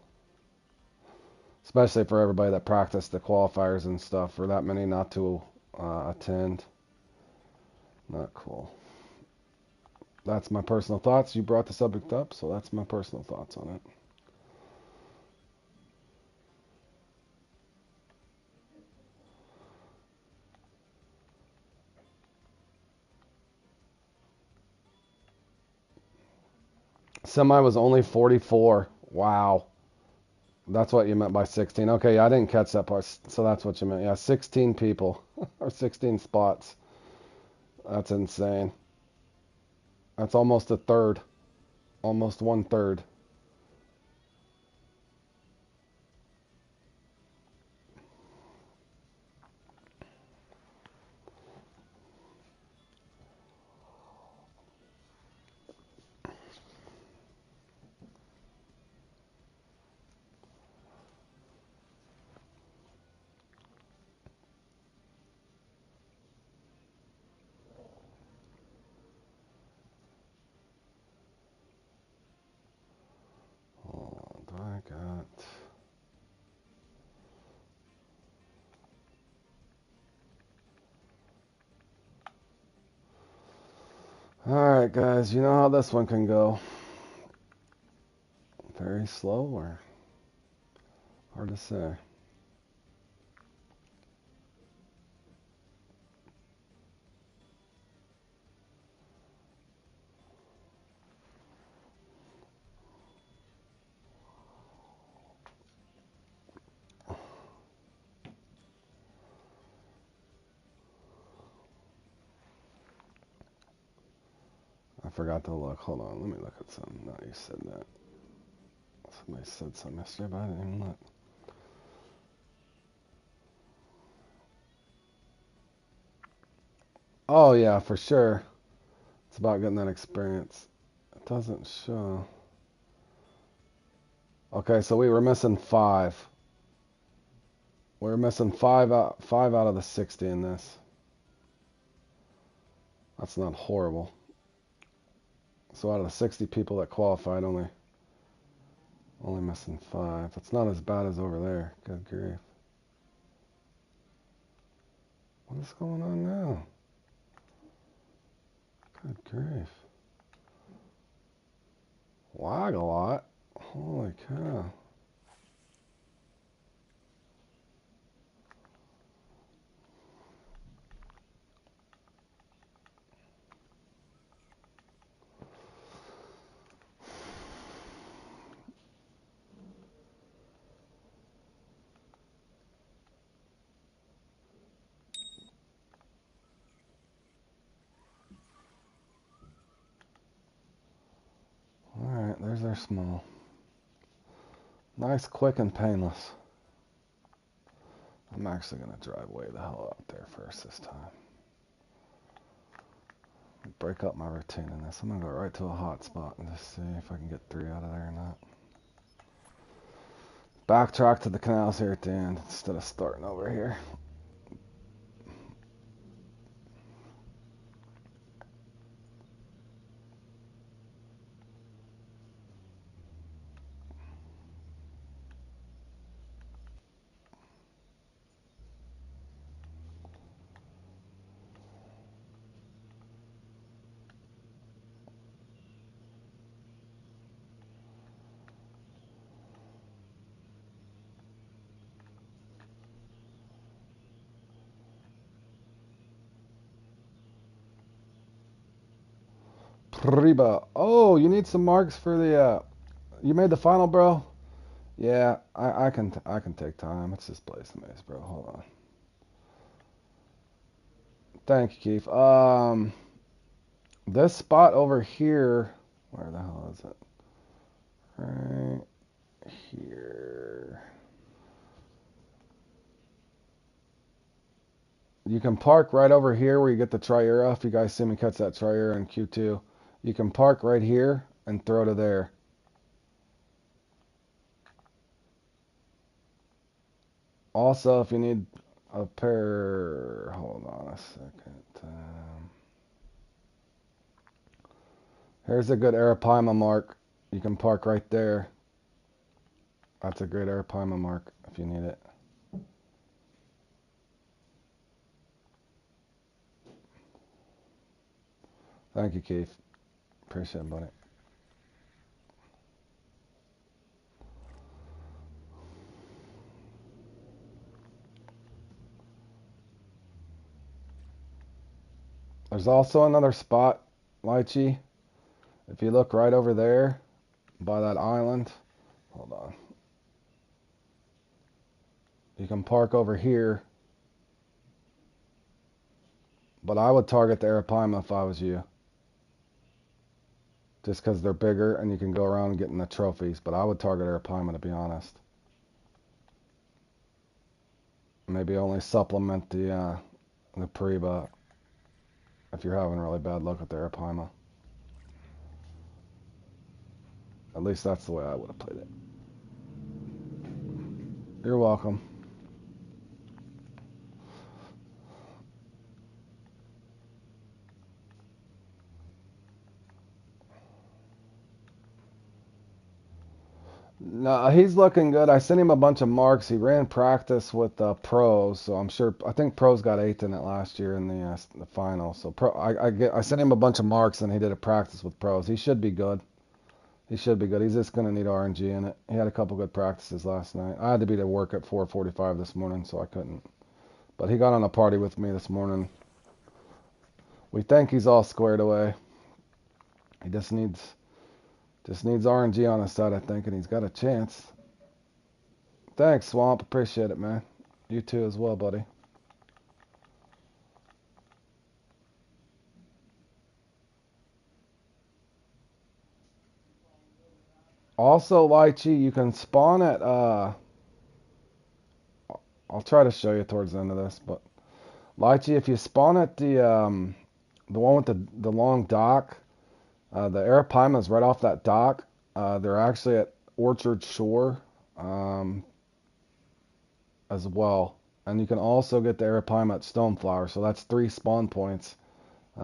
Especially for everybody that practiced the qualifiers and stuff, for that many not to attend. Not cool. That's my personal thoughts. You brought the subject up, so that's my personal thoughts on it. Semi was only 44. Wow. That's what you meant by 16. Okay, I didn't catch that part. So that's what you meant. Yeah, 16 people or 16 spots. That's insane. That's almost a third. Almost one third. Oh, I got. Alright, guys, you know how this one can go. Very slow or hard to say. I forgot to look. Hold on, let me look at something. No, you said that. Somebody said something yesterday, but I didn't even look. Oh, yeah, for sure. It's about getting that experience. It doesn't show. Okay, so we were missing 5. We were missing 5 out of the 60 in this. That's not horrible. So out of the 60 people that qualified, only missing 5. That's not as bad as over there. Good grief. What is going on now? Good grief. Lag a lot. Holy cow. Alright, there's our small. Nice, quick, and painless. I'm actually going to drive way the hell out there first this time. Break up my routine in this. I'm going to go right to a hot spot and just see if I can get 3 out of there or not. Backtrack to the canals here at the end instead of starting over here. Priba. Oh, you need some marks for the. You made the final, bro. Yeah, I can take time. Let's just play some ace, bro. Hold on. Thank you, Keith. This spot over here. Where the hell is it? Right here. You can park right over here where you get the Triura. If you guys see me catch that Triura in Q2, you can park right here and throw to there. Also, if you need a pair, hold on a second. Here's a good Arapaima mark. You can park right there. That's a great Arapaima mark if you need it. Thank you, Keith. Appreciate it, buddy. There's also another spot, Lychee. If you look right over there, by that island. Hold on. You can park over here, but I would target the Arapaima if I was you. Just because they're bigger and you can go around getting the trophies, but I would target Arapaima to be honest. Maybe only supplement the Pariba if you're having really bad luck with the Arapaima. At least that's the way I would have played it. You're welcome. No, he's looking good. I sent him a bunch of marks. He ran practice with pros, so I think pros got 8th in it last year in the final. So I sent him a bunch of marks and he did a practice with pros. He should be good. He should be good. He's just gonna need RNG in it. He had a couple good practices last night. I had to be to work at 4:45 this morning, so I couldn't. But he got on a party with me this morning. We think he's all squared away. He just needs RNG on his side, I think, and he's got a chance. Thanks, Swamp. Appreciate it, man. You too as well, buddy. Also, Lychee, you can spawn at I'll try to show you towards the end of this, but Lychee, if you spawn at the one with the long dock, the Arapaima's right off that dock. They're actually at Orchard Shore as well. And you can also get the Arapaima at Stoneflower, so that's 3 spawn points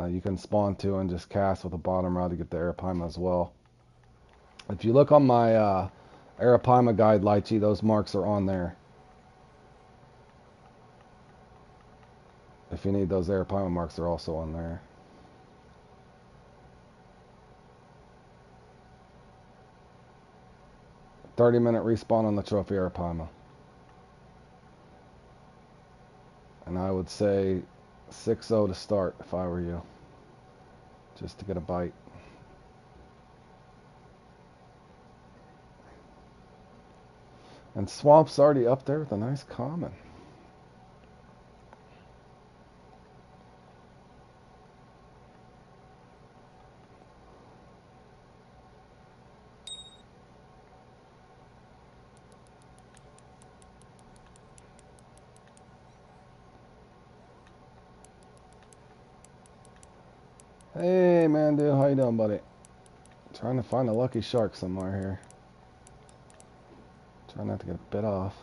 you can spawn to and just cast with a bottom rod to get the Arapaima as well. If you look on my Arapaima guide, Lychee, those marks are on there. If you need those Arapaima marks, they're also on there. "30-minute respawn on the trophy Arapaima." And I would say 6-0 to start if I were you, just to get a bite. And Swamp's already up there with a nice common. Hey, man, dude, how you doing, buddy? Trying to find a lucky shark somewhere here. Trying not to get bit off.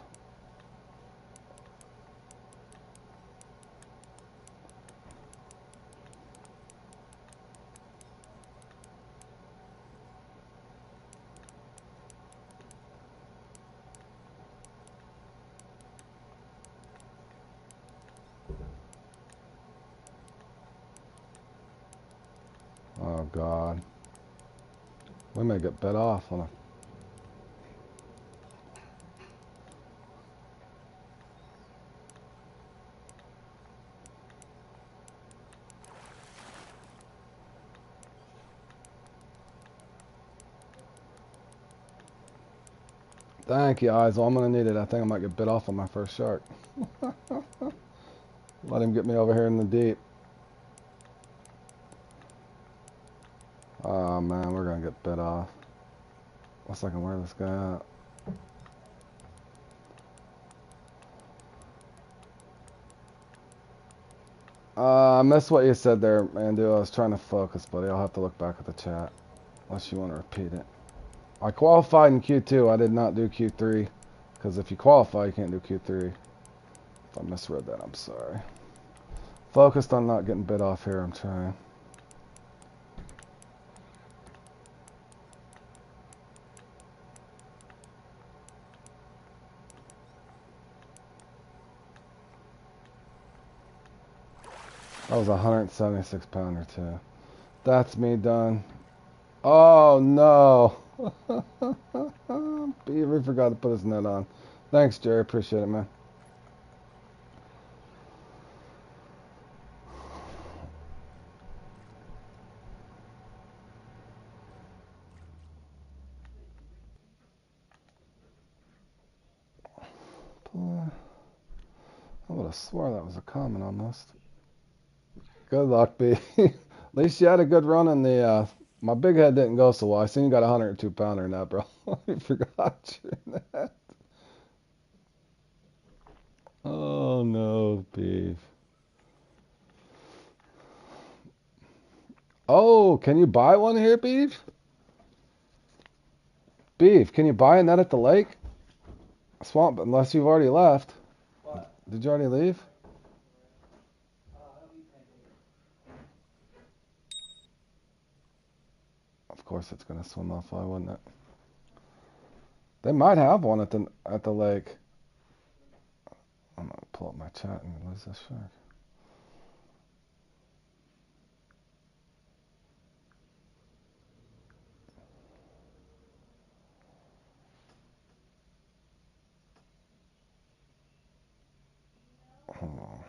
Oh, God. We may get bit off on a... Thank you, Eyes. Well, I'm going to need it. I think I might get bit off on my first shark. Let him get me over here in the deep. Oh, man, we're going to get bit off. Looks like I can wear this guy out. I missed what you said there, Mandu. I was trying to focus, buddy. I'll have to look back at the chat. Unless you want to repeat it. I qualified in Q2. I did not do Q3. Because if you qualify, you can't do Q3. If I misread that, I'm sorry. Focused on not getting bit off here. I'm trying. That was a 176 pounder too. That's me done. Oh no. Beaver forgot to put his net on. Thanks, Jerry. Appreciate it, man. I would have swore that was a common almost. Good luck, B. At least you had a good run in the. My big head didn't go so well. I seen you got a 102 pounder in that, bro. I forgot you in that. Oh no, beef. Oh, can you buy one here, beef? Beef, can you buy a net at the lake? Swamp, unless you've already left. What? Did you already leave? Of course it's gonna swim off, why wouldn't it? They might have one at the lake. I'm gonna pull up my chat and lose this shark. Hold on.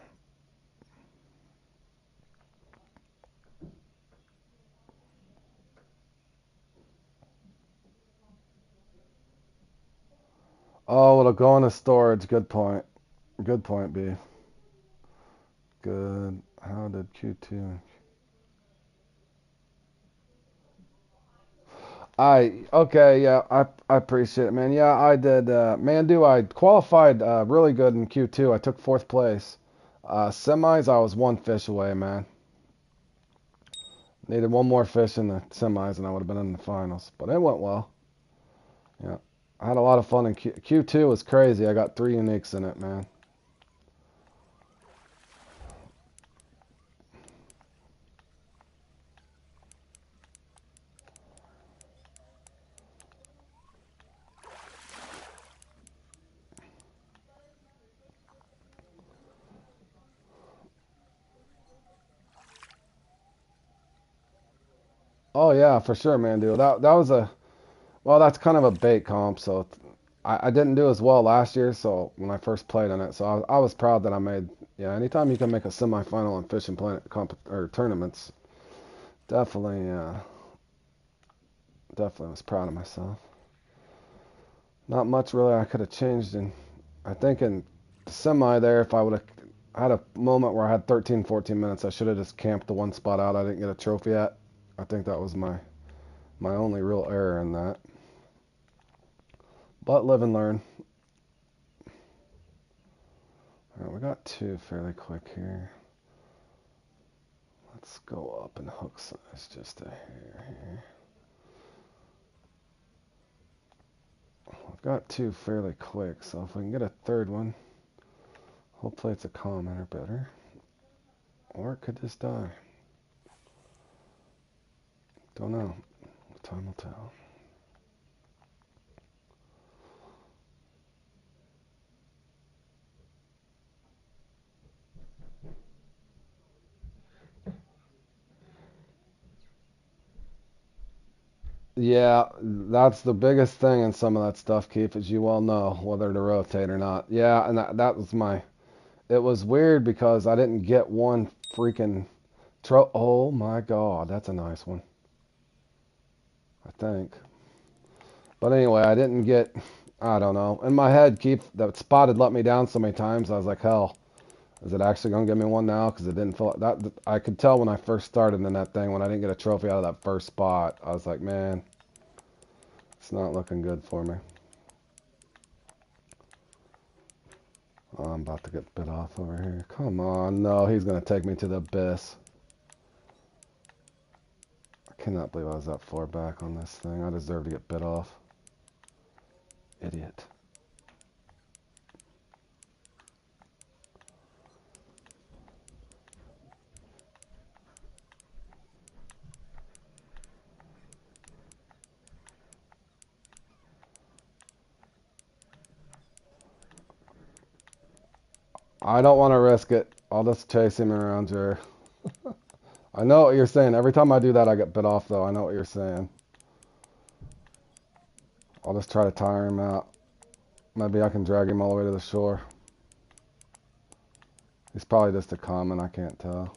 Oh, it'll go into storage. Good point. Good point, B. Good. How did Q2? Okay, yeah, I appreciate it, man. Yeah, I did. Mandu, I qualified really good in Q2. I took fourth place. Semis, I was one fish away, man. Needed one more fish in the semis, and I would have been in the finals. But it went well. Yeah, I had a lot of fun in Q2. Was crazy. I got 3 uniques in it, man. Oh yeah, for sure, man, dude. That was a well, that's kind of a bait comp. So I didn't do as well last year. So when I first played in it, so I was proud that I made. Yeah, anytime you can make a semifinal in Fishing Planet or tournaments, definitely, definitely was proud of myself. Not much really I could have changed in. I think in the semi there, if I would have had a moment where I had 13, 14 minutes, I should have just camped the one spot out. I didn't get a trophy at. I think that was my only real error in that. But live and learn. All right, we got 2 fairly quick here. Let's go up in hook size just a hair here. I've got 2 fairly quick, so if we can get a third one, hopefully it's a common or better. Or it could just die. Don't know. Time will tell. Yeah, that's the biggest thing in some of that stuff, Keith, as you well know, whether to rotate or not. Yeah, and that was my. It was weird because I didn't get one freaking. Oh my God, that's a nice one. I think. But anyway, I didn't get. I don't know. In my head, Keith, that spot had let me down so many times. I was like, hell, is it actually gonna give me one now? Because it didn't feel like that. I could tell when I first started in that thing when I didn't get a trophy out of that first spot. I was like, man, it's not looking good for me. Oh, I'm about to get bit off over here. Come on, no, he's gonna take me to the abyss. I cannot believe I was that far back on this thing. I deserve to get bit off. Idiot. I don't want to risk it. I'll just chase him around here. I know what you're saying. Every time I do that, I get bit off, though. I know what you're saying. I'll just try to tire him out. Maybe I can drag him all the way to the shore. He's probably just a common. I can't tell.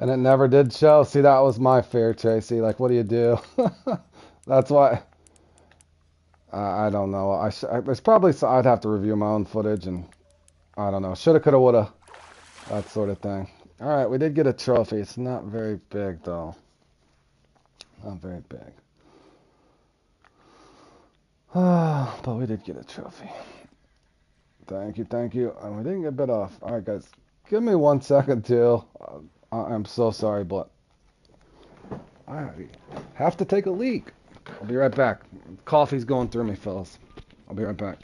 And it never did show. See, that was my fear, Tracy. Like, what do you do? That's why. I don't know. There's probably I'd have to review my own footage, and I don't know. Shoulda, coulda, woulda. That sort of thing. All right, we did get a trophy. It's not very big, though. Not very big. But we did get a trophy. Thank you, thank you. And we didn't get bit off. All right, guys. Give me 1 second, too. I'm so sorry, but I have to take a leak. I'll be right back. Coffee's going through me, fellas. I'll be right back.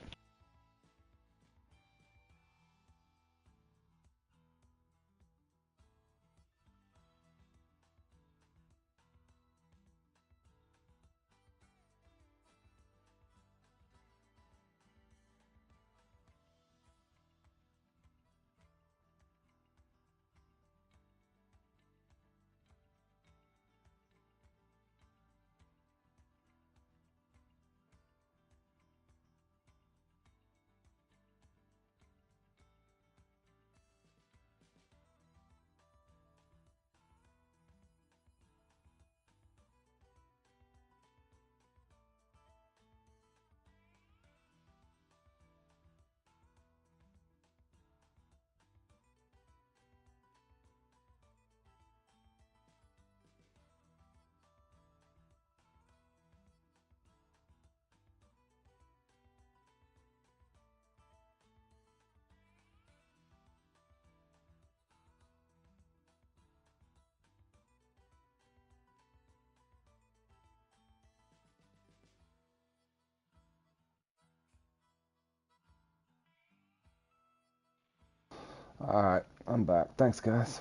All right, I'm back. Thanks, guys.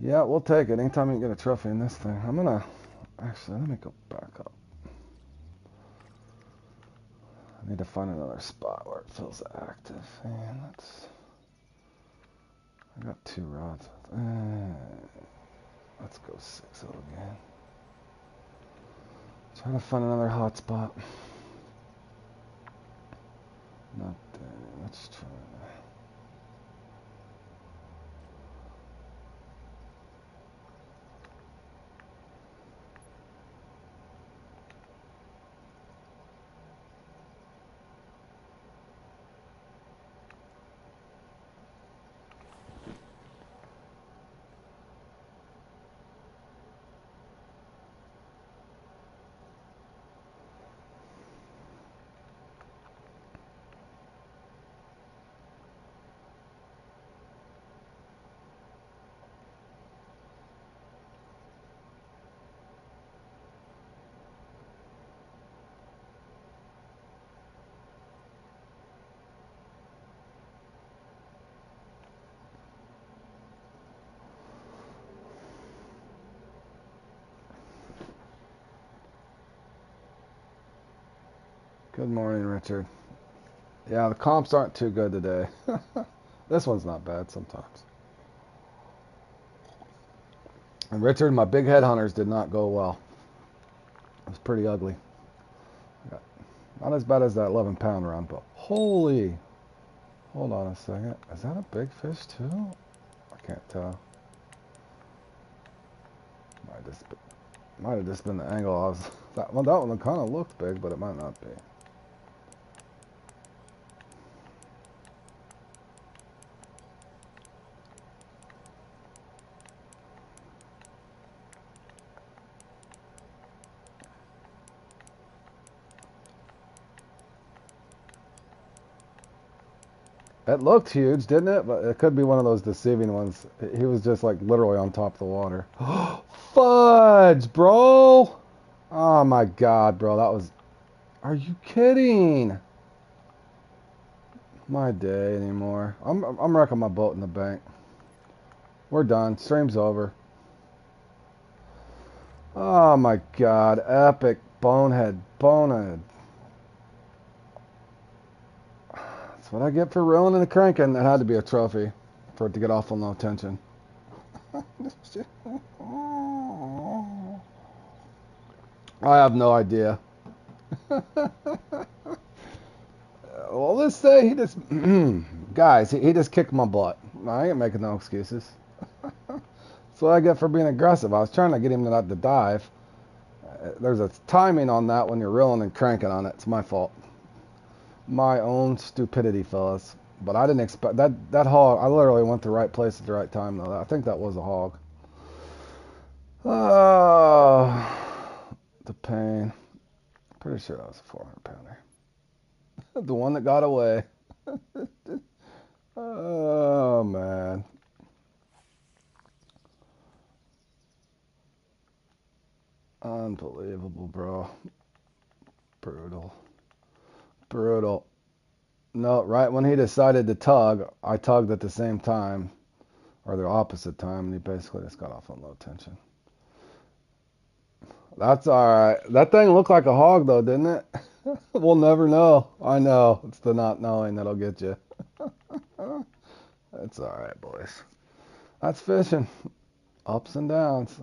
Yeah, we'll take it. Anytime you can get a trophy in this thing. Actually, let me go back up. I need to find another spot where it feels active. And I got 2 rods. Let's go 6-0 again. Trying to find another hot spot. Not there. Let's try. Good morning, Richard. Yeah, the comps aren't too good today. This one's not bad sometimes. And Richard, my big headhunters did not go well. It was pretty ugly. Not as bad as that 11-pound run, but holy. Hold on a second. Is that a big fish too? I can't tell. Might have just been the angle I was. That one kind of looked big, but it might not be. It looked huge, didn't it? But it could be one of those deceiving ones. He was just like literally on top of the water. Fudge, bro! Oh my god, bro. That was... Are you kidding? My day anymore. I'm wrecking my boat in the bank. We're done. Stream's over. Oh my god. Epic. Bonehead. That's what I get for reeling and cranking. That had to be a trophy for it to get off on low tension. I have no idea. Well, let's say he just... Guys, he just kicked my butt. I ain't making no excuses. That's what I get for being aggressive. I was trying to get him not to dive. There's a timing on that when you're reeling and cranking on it. It's my fault. My own stupidity, fellas. But I didn't expect that hog. I literally went to the right place at the right time, though. I think that was a hog. Oh, the pain. Pretty sure that was a 400 pounder. The one that got away. Oh, man. Unbelievable, bro. Brutal. Brutal. No, right when he decided to tug, I tugged at the same time, or the opposite time, and he basically just got off on low tension. That's alright. That thing looked like a hog, though, didn't it? We'll never know. I know. It's the not knowing that'll get you. That's alright, boys. That's fishing. Ups and downs.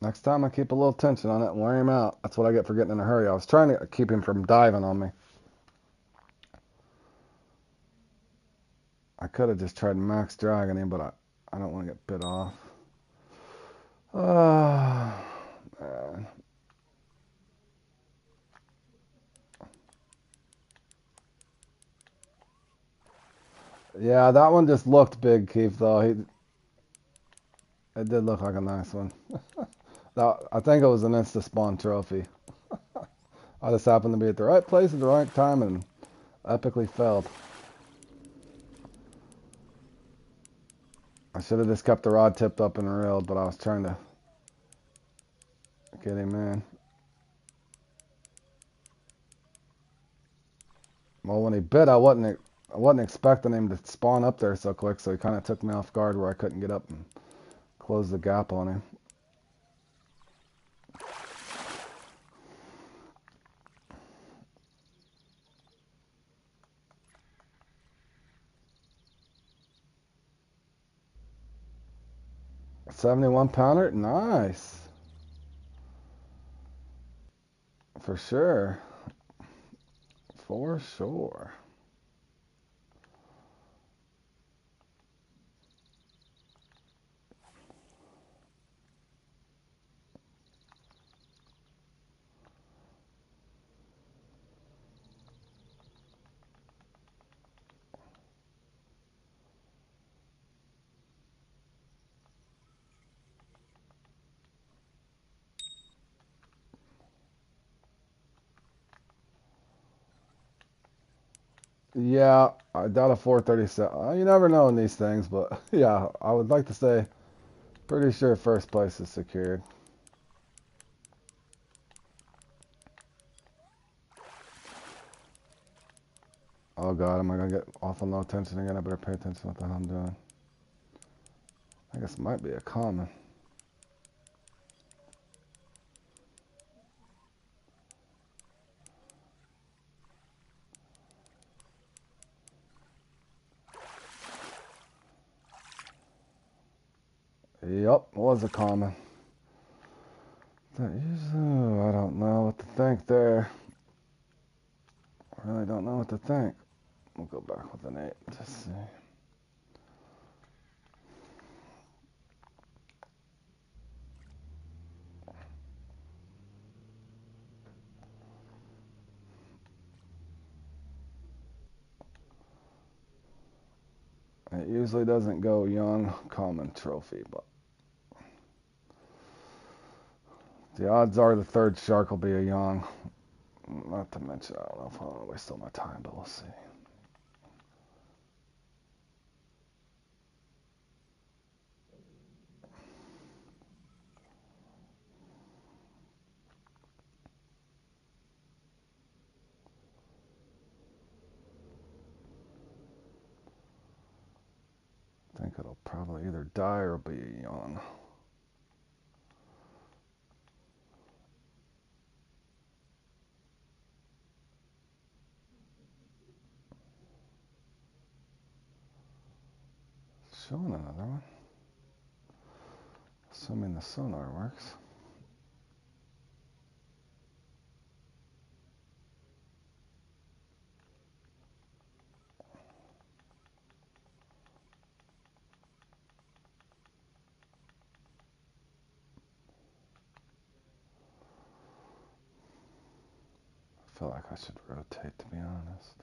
Next time I keep a little tension on it and wear him out. That's what I get for getting in a hurry. I was trying to keep him from diving on me. I could have just tried max dragging him, but I don't want to get bit off. Oh, man. Yeah, that one just looked big, Keith, though. It did look like a nice one. I think it was an Insta-Spawn trophy. I just happened to be at the right place at the right time and epically failed. I should have just kept the rod tipped up and reeled, but I was trying to get him in. Well, when he bit, I wasn't expecting him to spawn up there so quick, so he kind of took me off guard where I couldn't get up and close the gap on him. $71 pounder, nice. For sure. For sure. Yeah, I doubt a 437. You never know in these things, but yeah, I would like to say pretty sure first place is secured. Oh God, am I gonna get off on low tension again? I better pay attention to what the hell I'm doing. I guess it might be a common. Yep, was a common. I don't know what to think there. I really don't know what to think. We'll go back with an 8 and just see. It usually doesn't go young common trophy, but the odds are the third shark will be a young. Not to mention, I don't know if I want to waste all my time, but we'll see. I think it'll probably either die or be a young. Showing another one. Assuming the sonar works. feel like I should rotate, to be honest.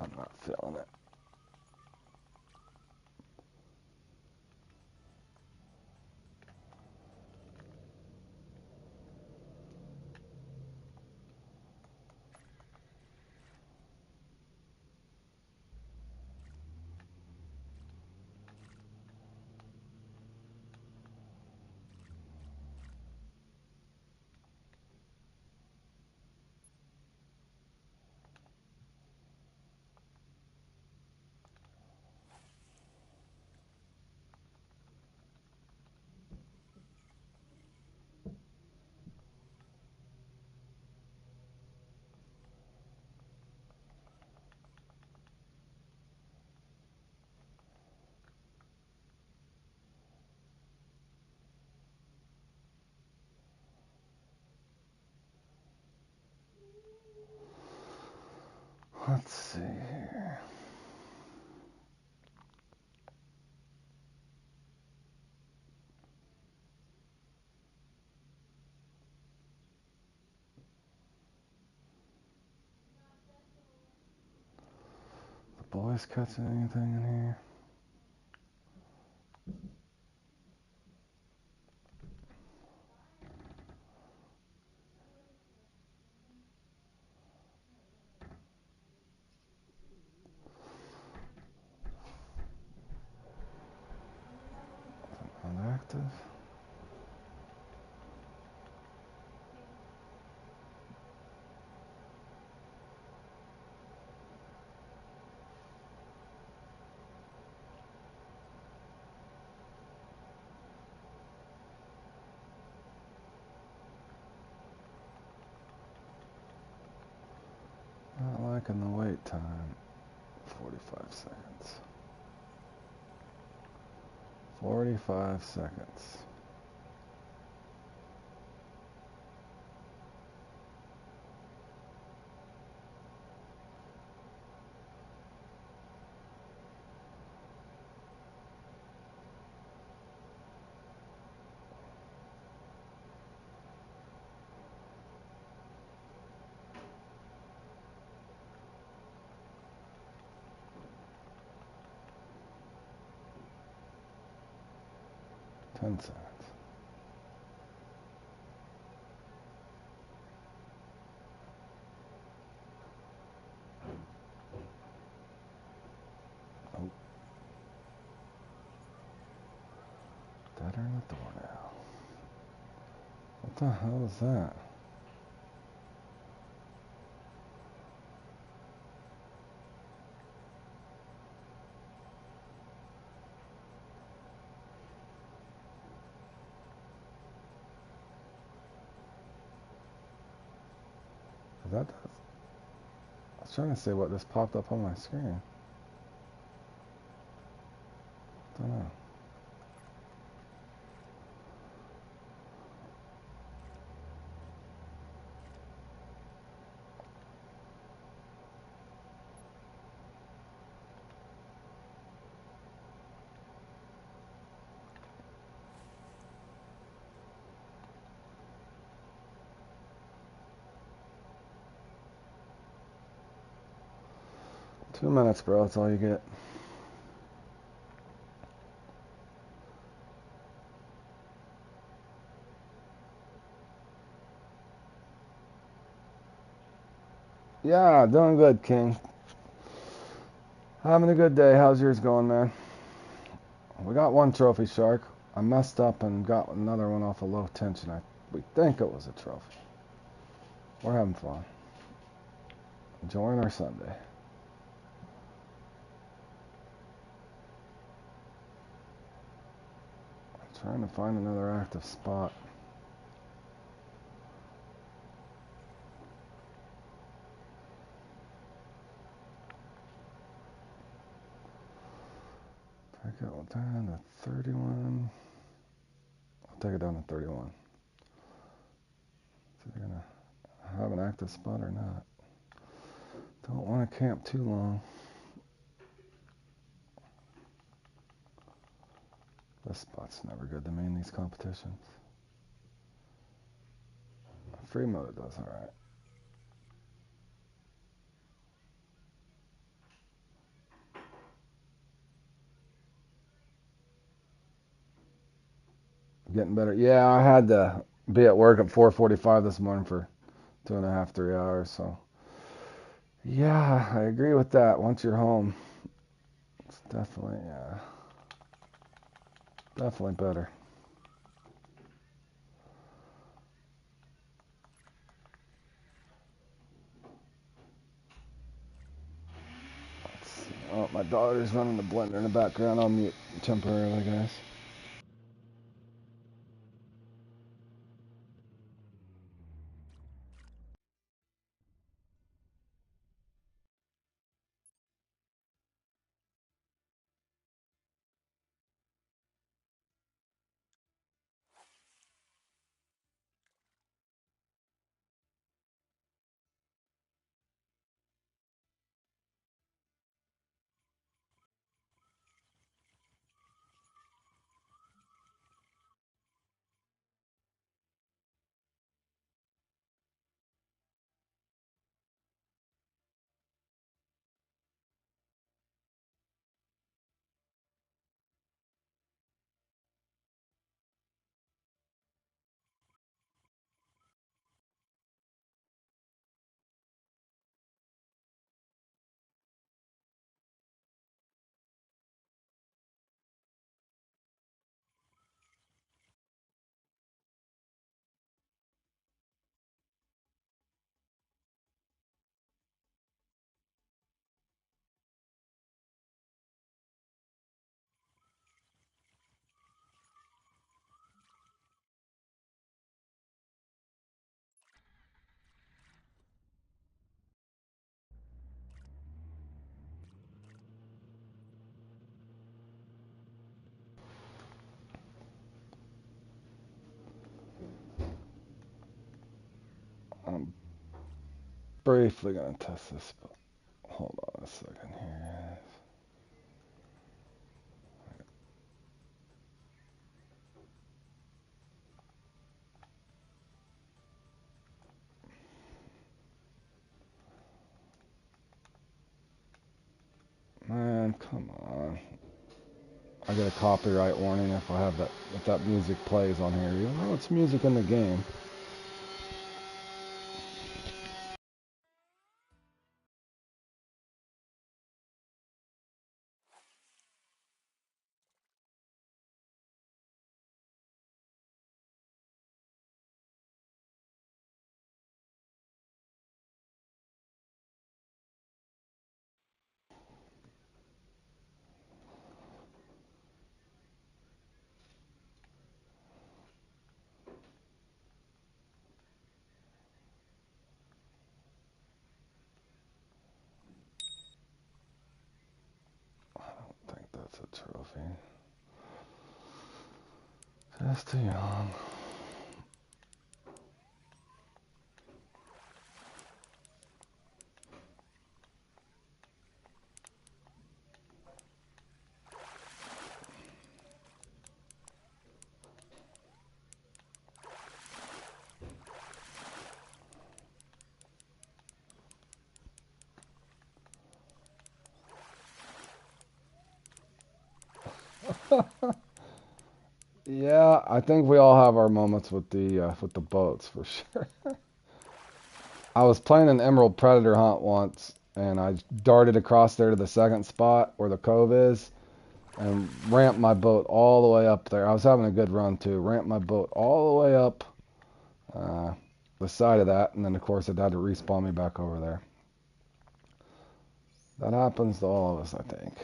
I'm not feeling it. Let's see here. The boys catching anything in here? Unactive? Not liking the wait time. 45 seconds. 45 seconds. Ten seconds. Oh. Dead or in the door now. What the hell is that? Is that? I was trying to say what just popped up on my screen. Don't know. Two minutes, bro. That's all you get. Yeah, doing good, King. Having a good day. How's yours going, man? We got one trophy, Shark. I messed up and got another one off of low tension. We think it was a trophy. We're having fun. Join our Sunday. I'm trying to find another active spot. Take it down to 31. I'll take it down to 31. So you're gonna have an active spot or not. Don't want to camp too long. This spot's never good to me in these competitions. Free mode does alright. Getting better. Yeah, I had to be at work at 4:45 this morning for 2.5, 3 hours. So yeah, I agree with that. Once you're home, it's definitely better. Let's see. Oh, my daughter's running the blender in the background. I'll mute temporarily, guys. I'm briefly gonna test this, but hold on a second here. Man, come on. I get a copyright warning if that music plays on here. You know it's music in the game. I don't think that's a trophy. Just too young. Yeah, I think we all have our moments with the boats for sure. I was playing an Emerald Predator hunt once, and I darted across there to the second spot where the cove is, and ramped my boat all the way up there. I was having a good run too. Ramped my boat all the way up uh, the side of that, and then of course it had to respawn me back over there. That happens to all of us, I think.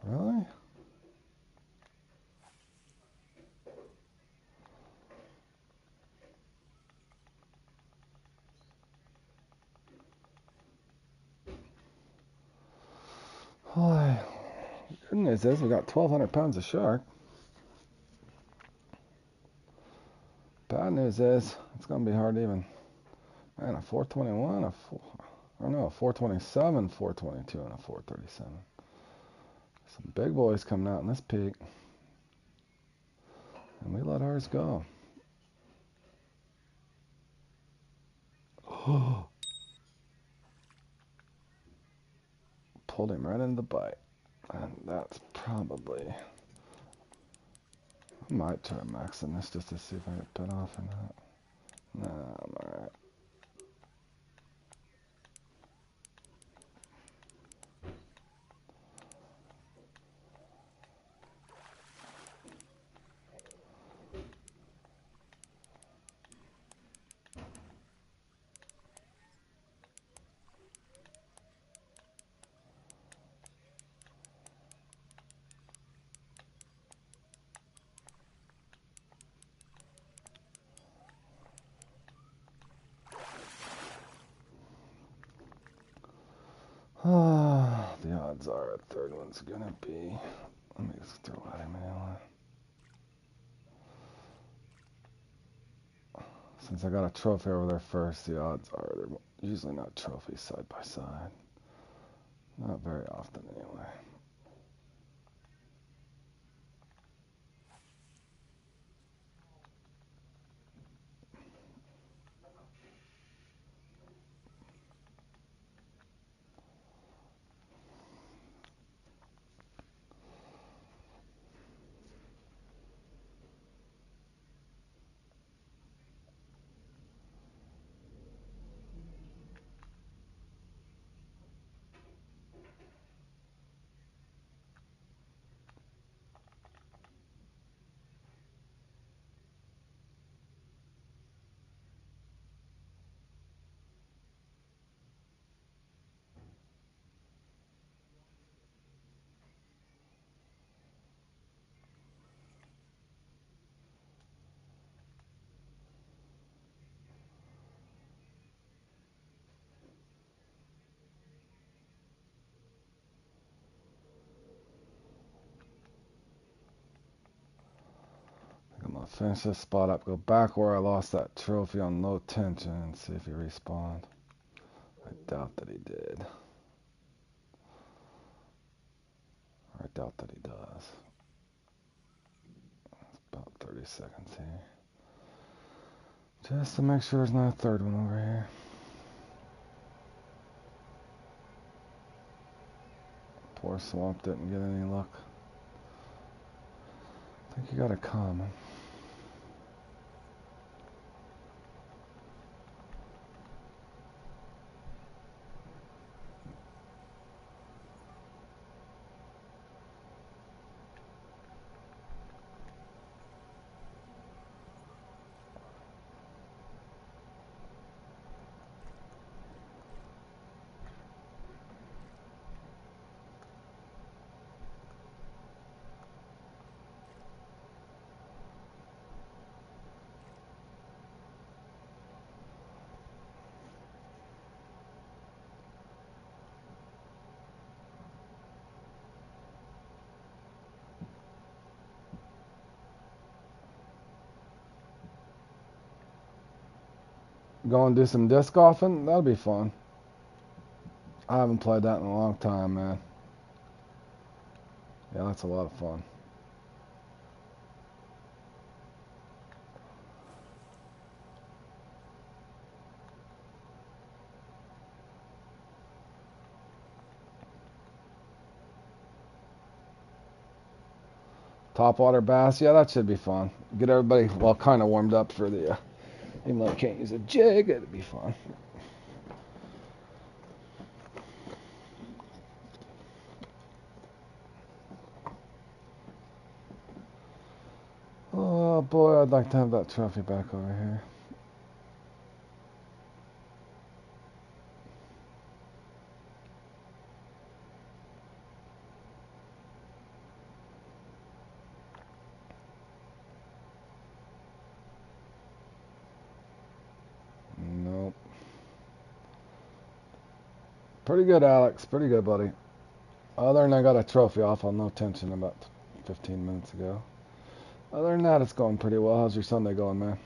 Really? Boy, good news is we got 1,200 pounds of shark. Bad news is it's going to be hard to even. Man, a 421, a 427, 422, and a 437. Some big boys coming out in this peak. And we let ours go. Pulled him right into the bite. And that's probably... I might try maxing this just to see if I get bit off or not. Nah, I'm alright. The odds are a third one's gonna be... Let me just throw at him anyway. Since I got a trophy over there first, the odds are they're usually not trophies side by side. Not very often anyway. I'm gonna finish this spot up, go back where I lost that trophy on low tension and see if he respawned. I doubt that he did. I doubt that he does. It's about 30 seconds here. Just to make sure there's not a third one over here. Poor Swamp didn't get any luck. I think he got a common. Go and do some disc golfing? That'll be fun. I haven't played that in a long time, man. Yeah, that's a lot of fun. Topwater bass, yeah, that should be fun. Get everybody, well, kind of warmed up for the, even though I can't use a jig, it'd be fun. boy, I'd like to have that trophy back over here. Nope. Pretty good, Alex. Pretty good, buddy. Other than I got a trophy off on no tension about 15 minutes ago. Other than that, it's going pretty well. How's your Sunday going, man?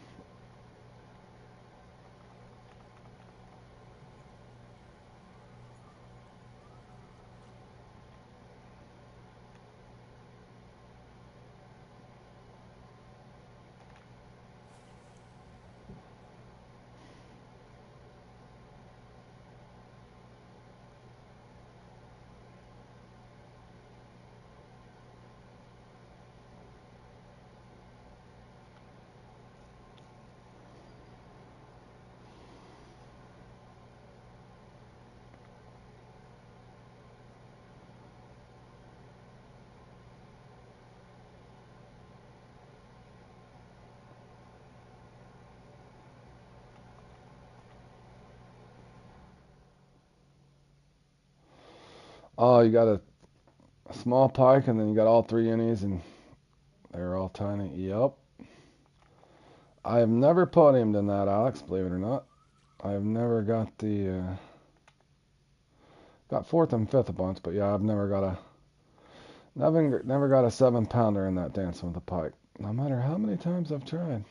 Oh, you got a small pike, and then you got all three unis, and they're all tiny. Yep. I have never podiumed in that, Alex, believe it or not. I have never got got fourth and fifth a bunch, but yeah, I've never got a 7-pounder in that Dancing with the Pike. No matter how many times I've tried.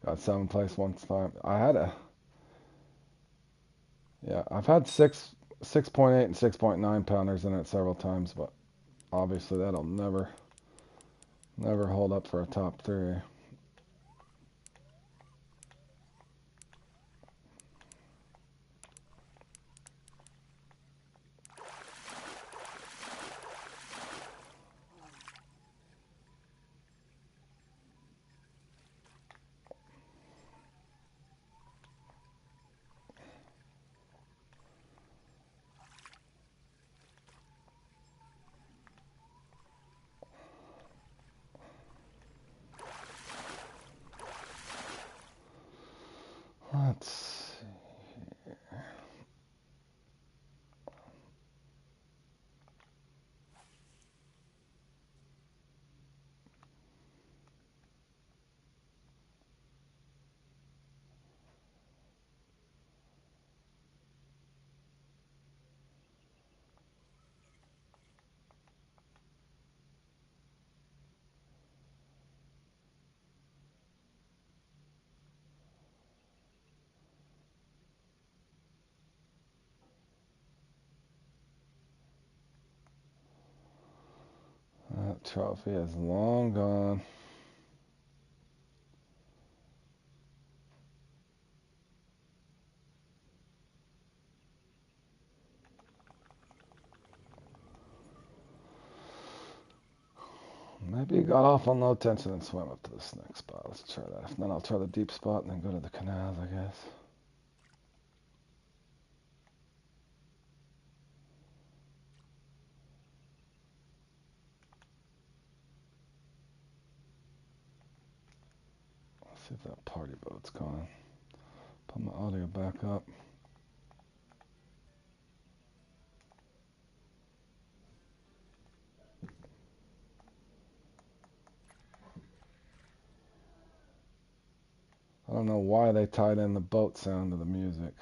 Got 7th place one time. I've had 6.8 and 6.9 pounders in it several times, but obviously that'll never hold up for a top three. Let's see. That trophy is long gone. Maybe you got off on low tension and swim up to this next spot. Let's try that. If not, I'll try the deep spot and then go to the canals, I guess. Let's see if that party boat's coming. Put my audio back up. I don't know why they tied in the boat sound to the music.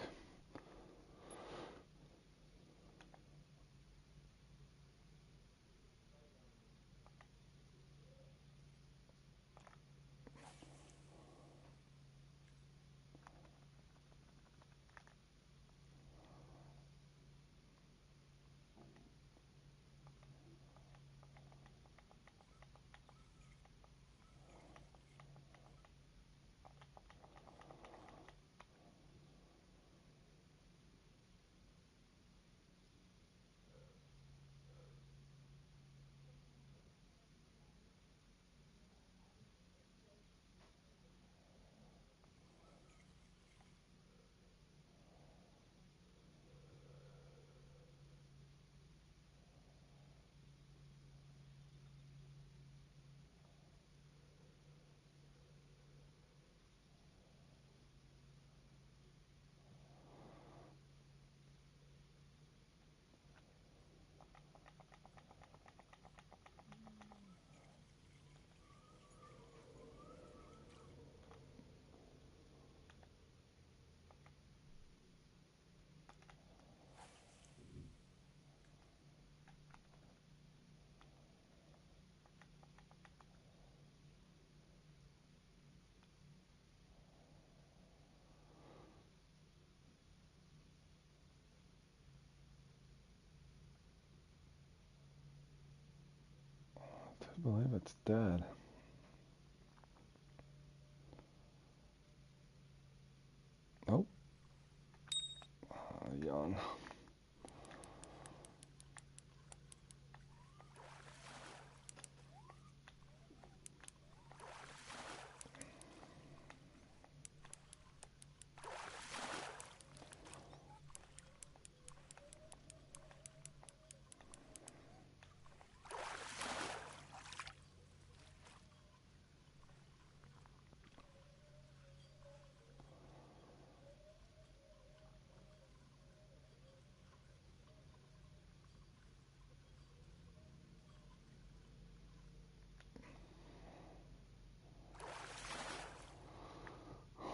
I believe it's dead. Oh. Yawn.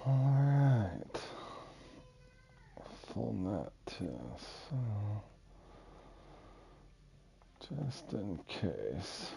Alright. Full net too, so just in case.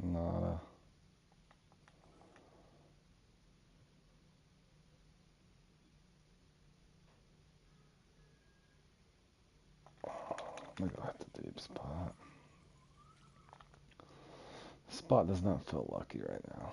Nada. I'm gonna go hit the deep spot. Spot does not feel lucky right now.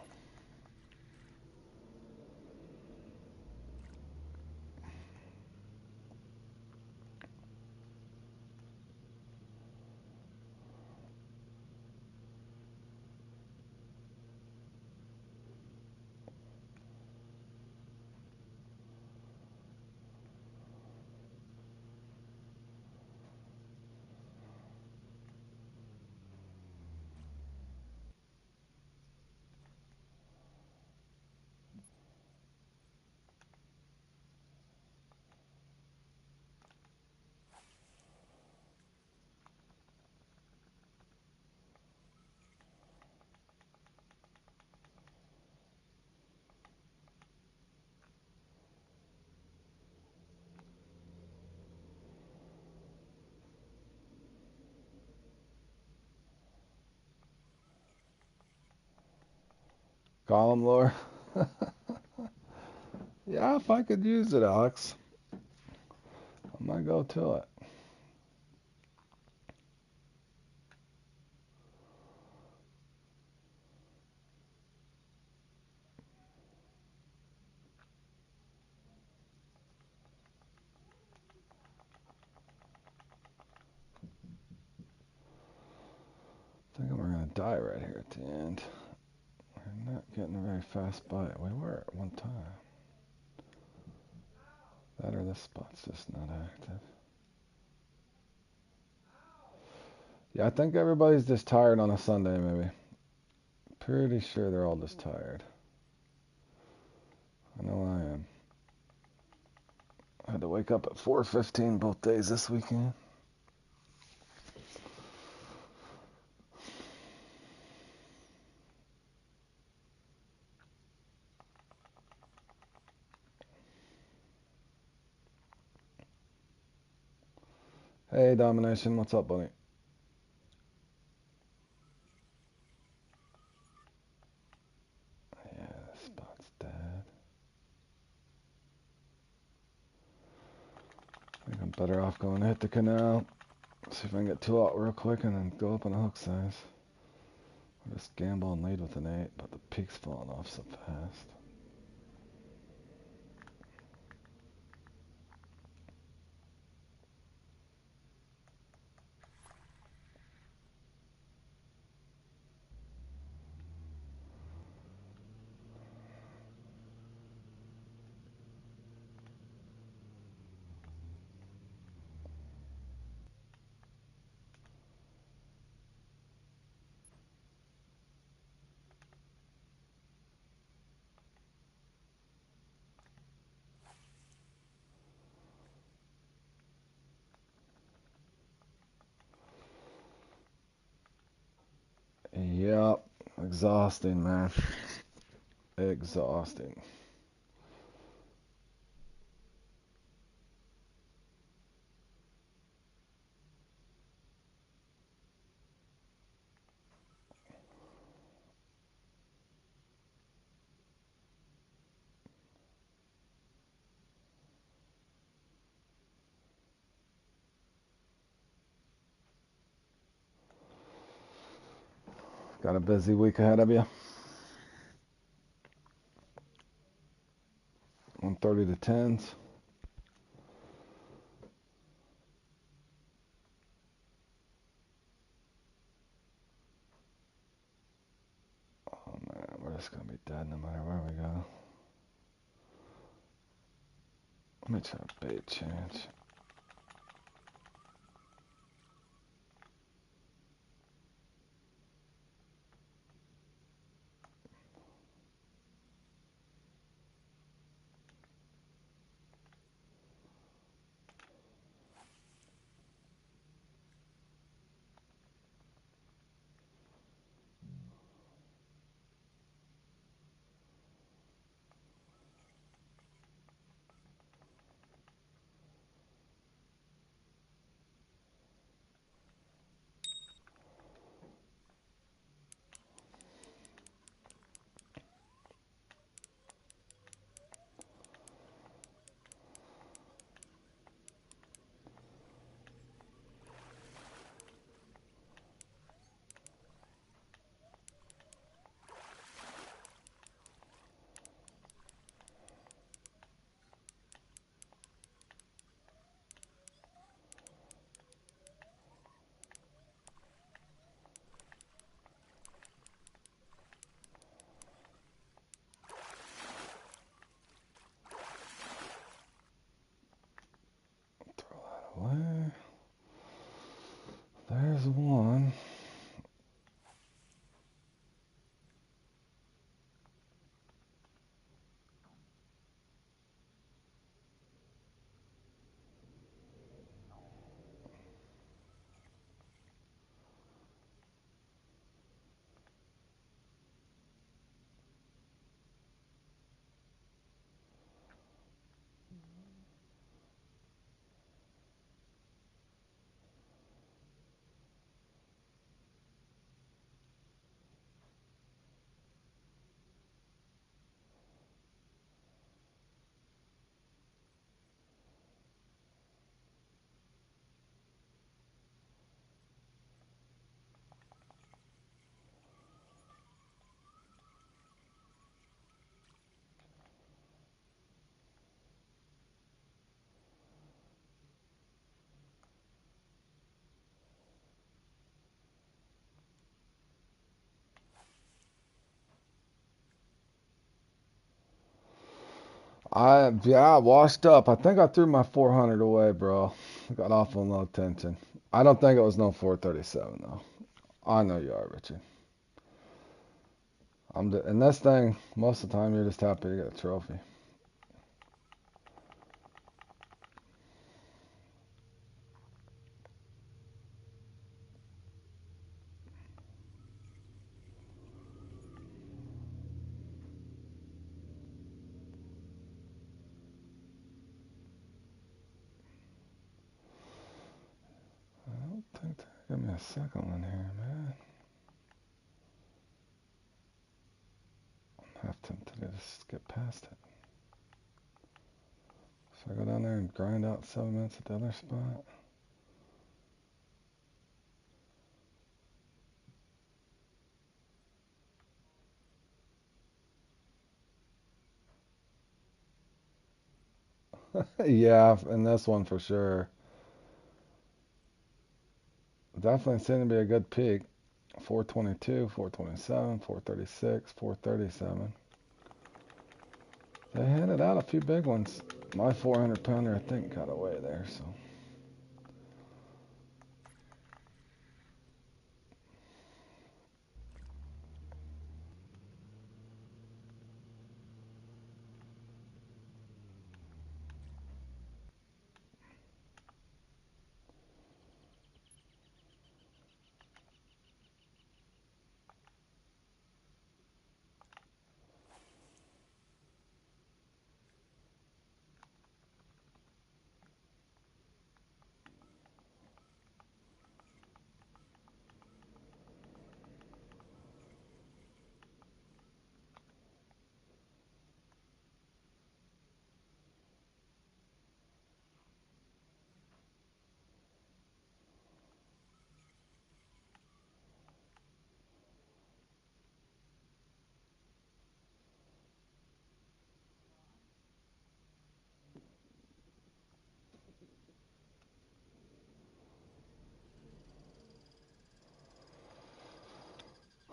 Column lore. Yeah, if I could use it, Alex, I might go to it. I think we're gonna die right here at the end. We're not getting a very fast bite. We were at one time. That or this spot's just not active. Yeah, I think everybody's just tired on a Sunday, maybe. Pretty sure they're all just tired. I know I am. I had to wake up at 4:15 both days this weekend. Hey, Domination, what's up, buddy? Yeah, this spot's dead. I think I'm better off going to hit the canal. See if I can get two out real quick and then go up on a hook size. I'll just gamble and lead with an 8, but the peak's falling off so fast. exhausting, man. Exhausting. Got a busy week ahead of you. 130 to 10s. Oh man, we're just gonna be dead no matter where we go. Let me try a bait change. Throw that away. There's one. I washed up. I think I threw my 400 away, bro. Got off on low tension. I don't think it was no 437 though. I know you are, Richie. In this thing, most of the time you're just happy to get a trophy. I don't think they give me a second one here, man. I'm half tempted to just skip past it. Should I go down there and grind out 7 minutes at the other spot? Yeah, and this one for sure. Definitely seemed to be a good peak. 422, 427, 436, 437. They handed out a few big ones. My 400 pounder, I think, got away there, so.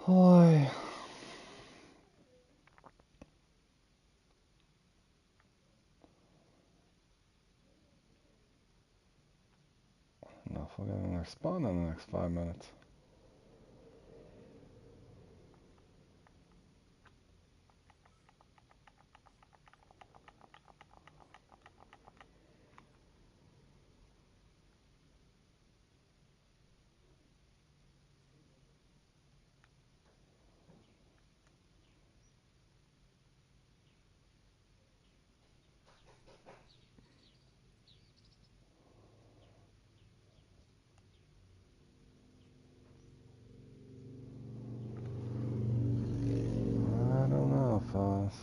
Boy. No, if we'll get another spawn in the next 5 minutes. I don't know, fellas.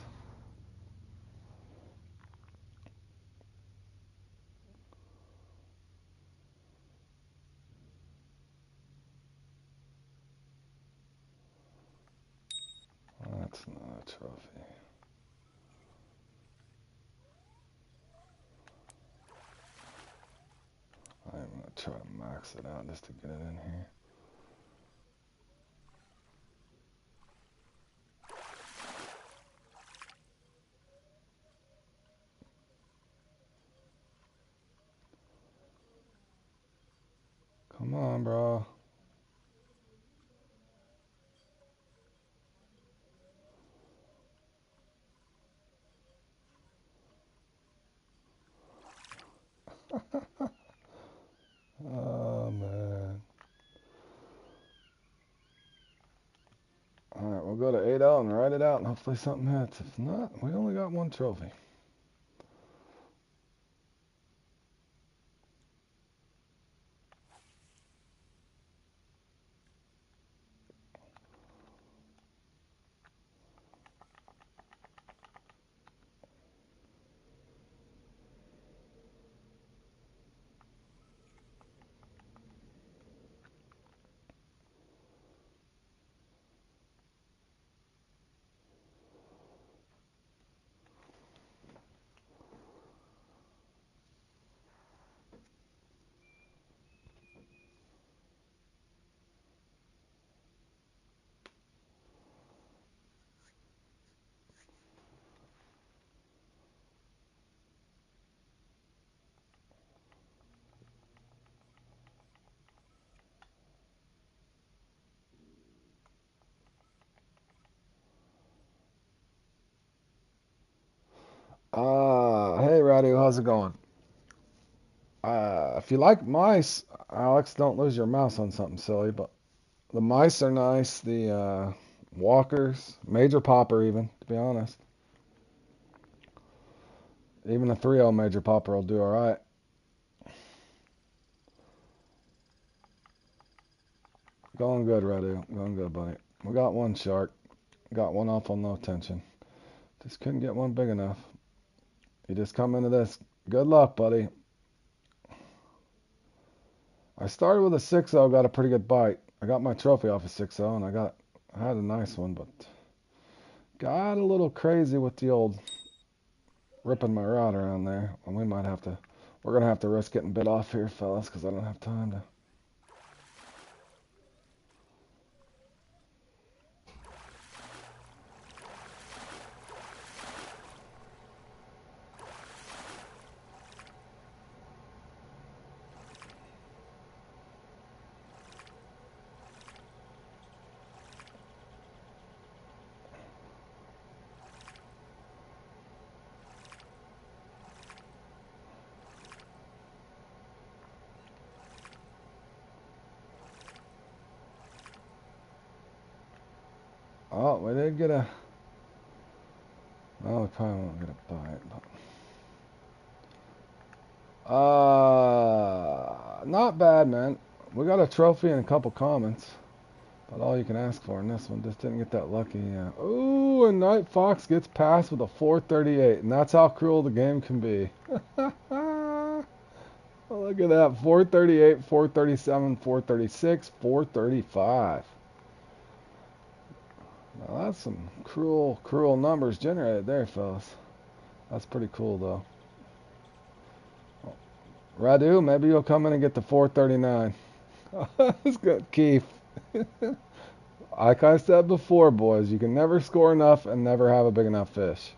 That's not a trophy. I'm gonna try to max it out just to get it in here. Come on, bro. Oh, man. Alright, we'll go to 8-0 and write it out, and hopefully something hits. If not, we only got one trophy. Hey, Radio, how's it going? If you like mice, Alex, don't lose your mouse on something silly, but the mice are nice. The walkers, Major Popper, even, to be honest. Even a 3-0 Major Popper will do alright. Going good, Radio. Going good, buddy. We got one shark. Got one off on low tension. Just couldn't get one big enough. You just come into this. Good luck, buddy. I started with a 6-0, got a pretty good bite. I got my trophy off a 6-0, and I had a nice one, but got a little crazy with the old ripping my rod around there. And we're gonna have to risk getting bit off here, fellas, because I don't have time to. Oh, we did get a. Oh, we probably won't get a bite, but. Not bad, man. We got a trophy and a couple comments. About all you can ask for in this one. Just didn't get that lucky. Ooh, and Night Fox gets past with a 438, and that's how cruel the game can be. Oh, look at that. 438, 437, 436, 435. Now that's some cruel, cruel numbers generated there, fellas. That's pretty cool, though. Radu, maybe you'll come in and get the 439. That's good, Keith. Like I said before, boys, you can never score enough and never have a big enough fish.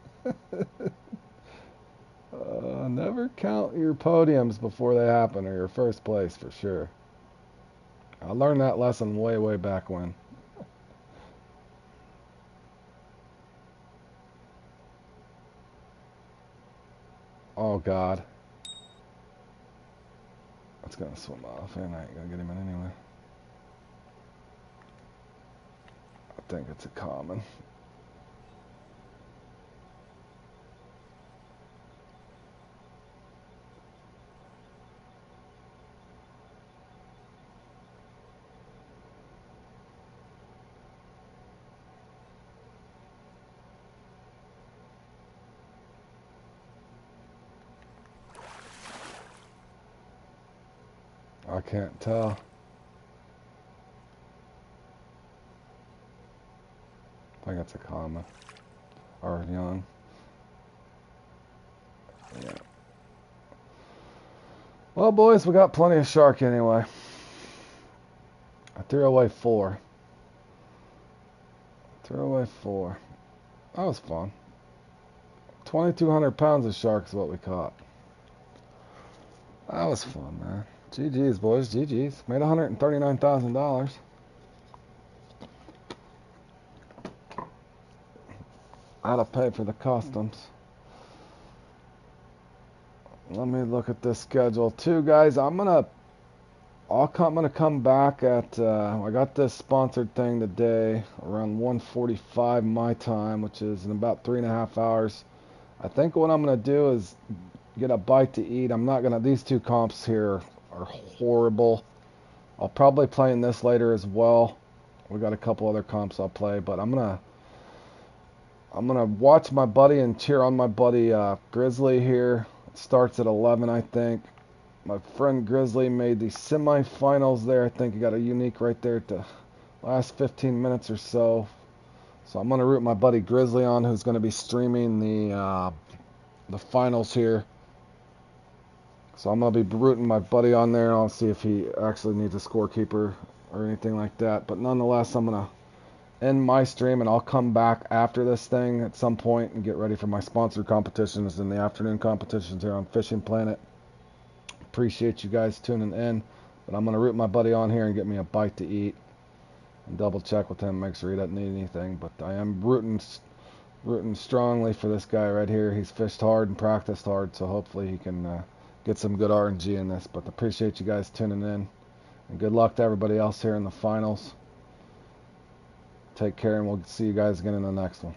Never count your podiums before they happen, or your first place for sure. I learned that lesson way, way back when. Oh, God. It's going to swim off, and I ain't going to get him in anyway. I think it's a common. I can't tell. I think it's a common. Or young. Yeah. Well, boys, we got plenty of shark anyway. I threw away 4. Threw away 4. That was fun. 2,200 pounds of shark is what we caught. That was fun, man. GG's, boys. GG's. Made $139,000. I had to pay for the customs. Let me look at this schedule too, guys. I'm gonna come back at. I got this sponsored thing today around 1:45 my time, which is in about 3.5 hours. I think what I'm gonna do is get a bite to eat. I'm not gonna. These 2 comps here are horrible. I'll probably play in this later as well. We got a couple other comps I'll play, but I'm gonna watch my buddy and cheer on my buddy Grizzly here. It starts at 11, I think. My friend Grizzly made the semifinals there. I think he got a unique right there at the last 15 minutes or so. So I'm going to root my buddy Grizzly on, who's going to be streaming the finals here. So I'm going to be rooting my buddy on there. I'll see if he actually needs a scorekeeper or anything like that. But nonetheless, I'm going to end my stream, and I'll come back after this thing at some point and get ready for my sponsored competitions and the afternoon competitions here on Fishing Planet. Appreciate you guys tuning in, but I'm going to root my buddy on here and get me a bite to eat and double check with him, make sure he doesn't need anything. But I am rooting strongly for this guy right here. He's fished hard and practiced hard, so hopefully he can get some good RNG in this. But appreciate you guys tuning in, and good luck to everybody else here in the finals. Take care, and we'll see you guys again in the next one.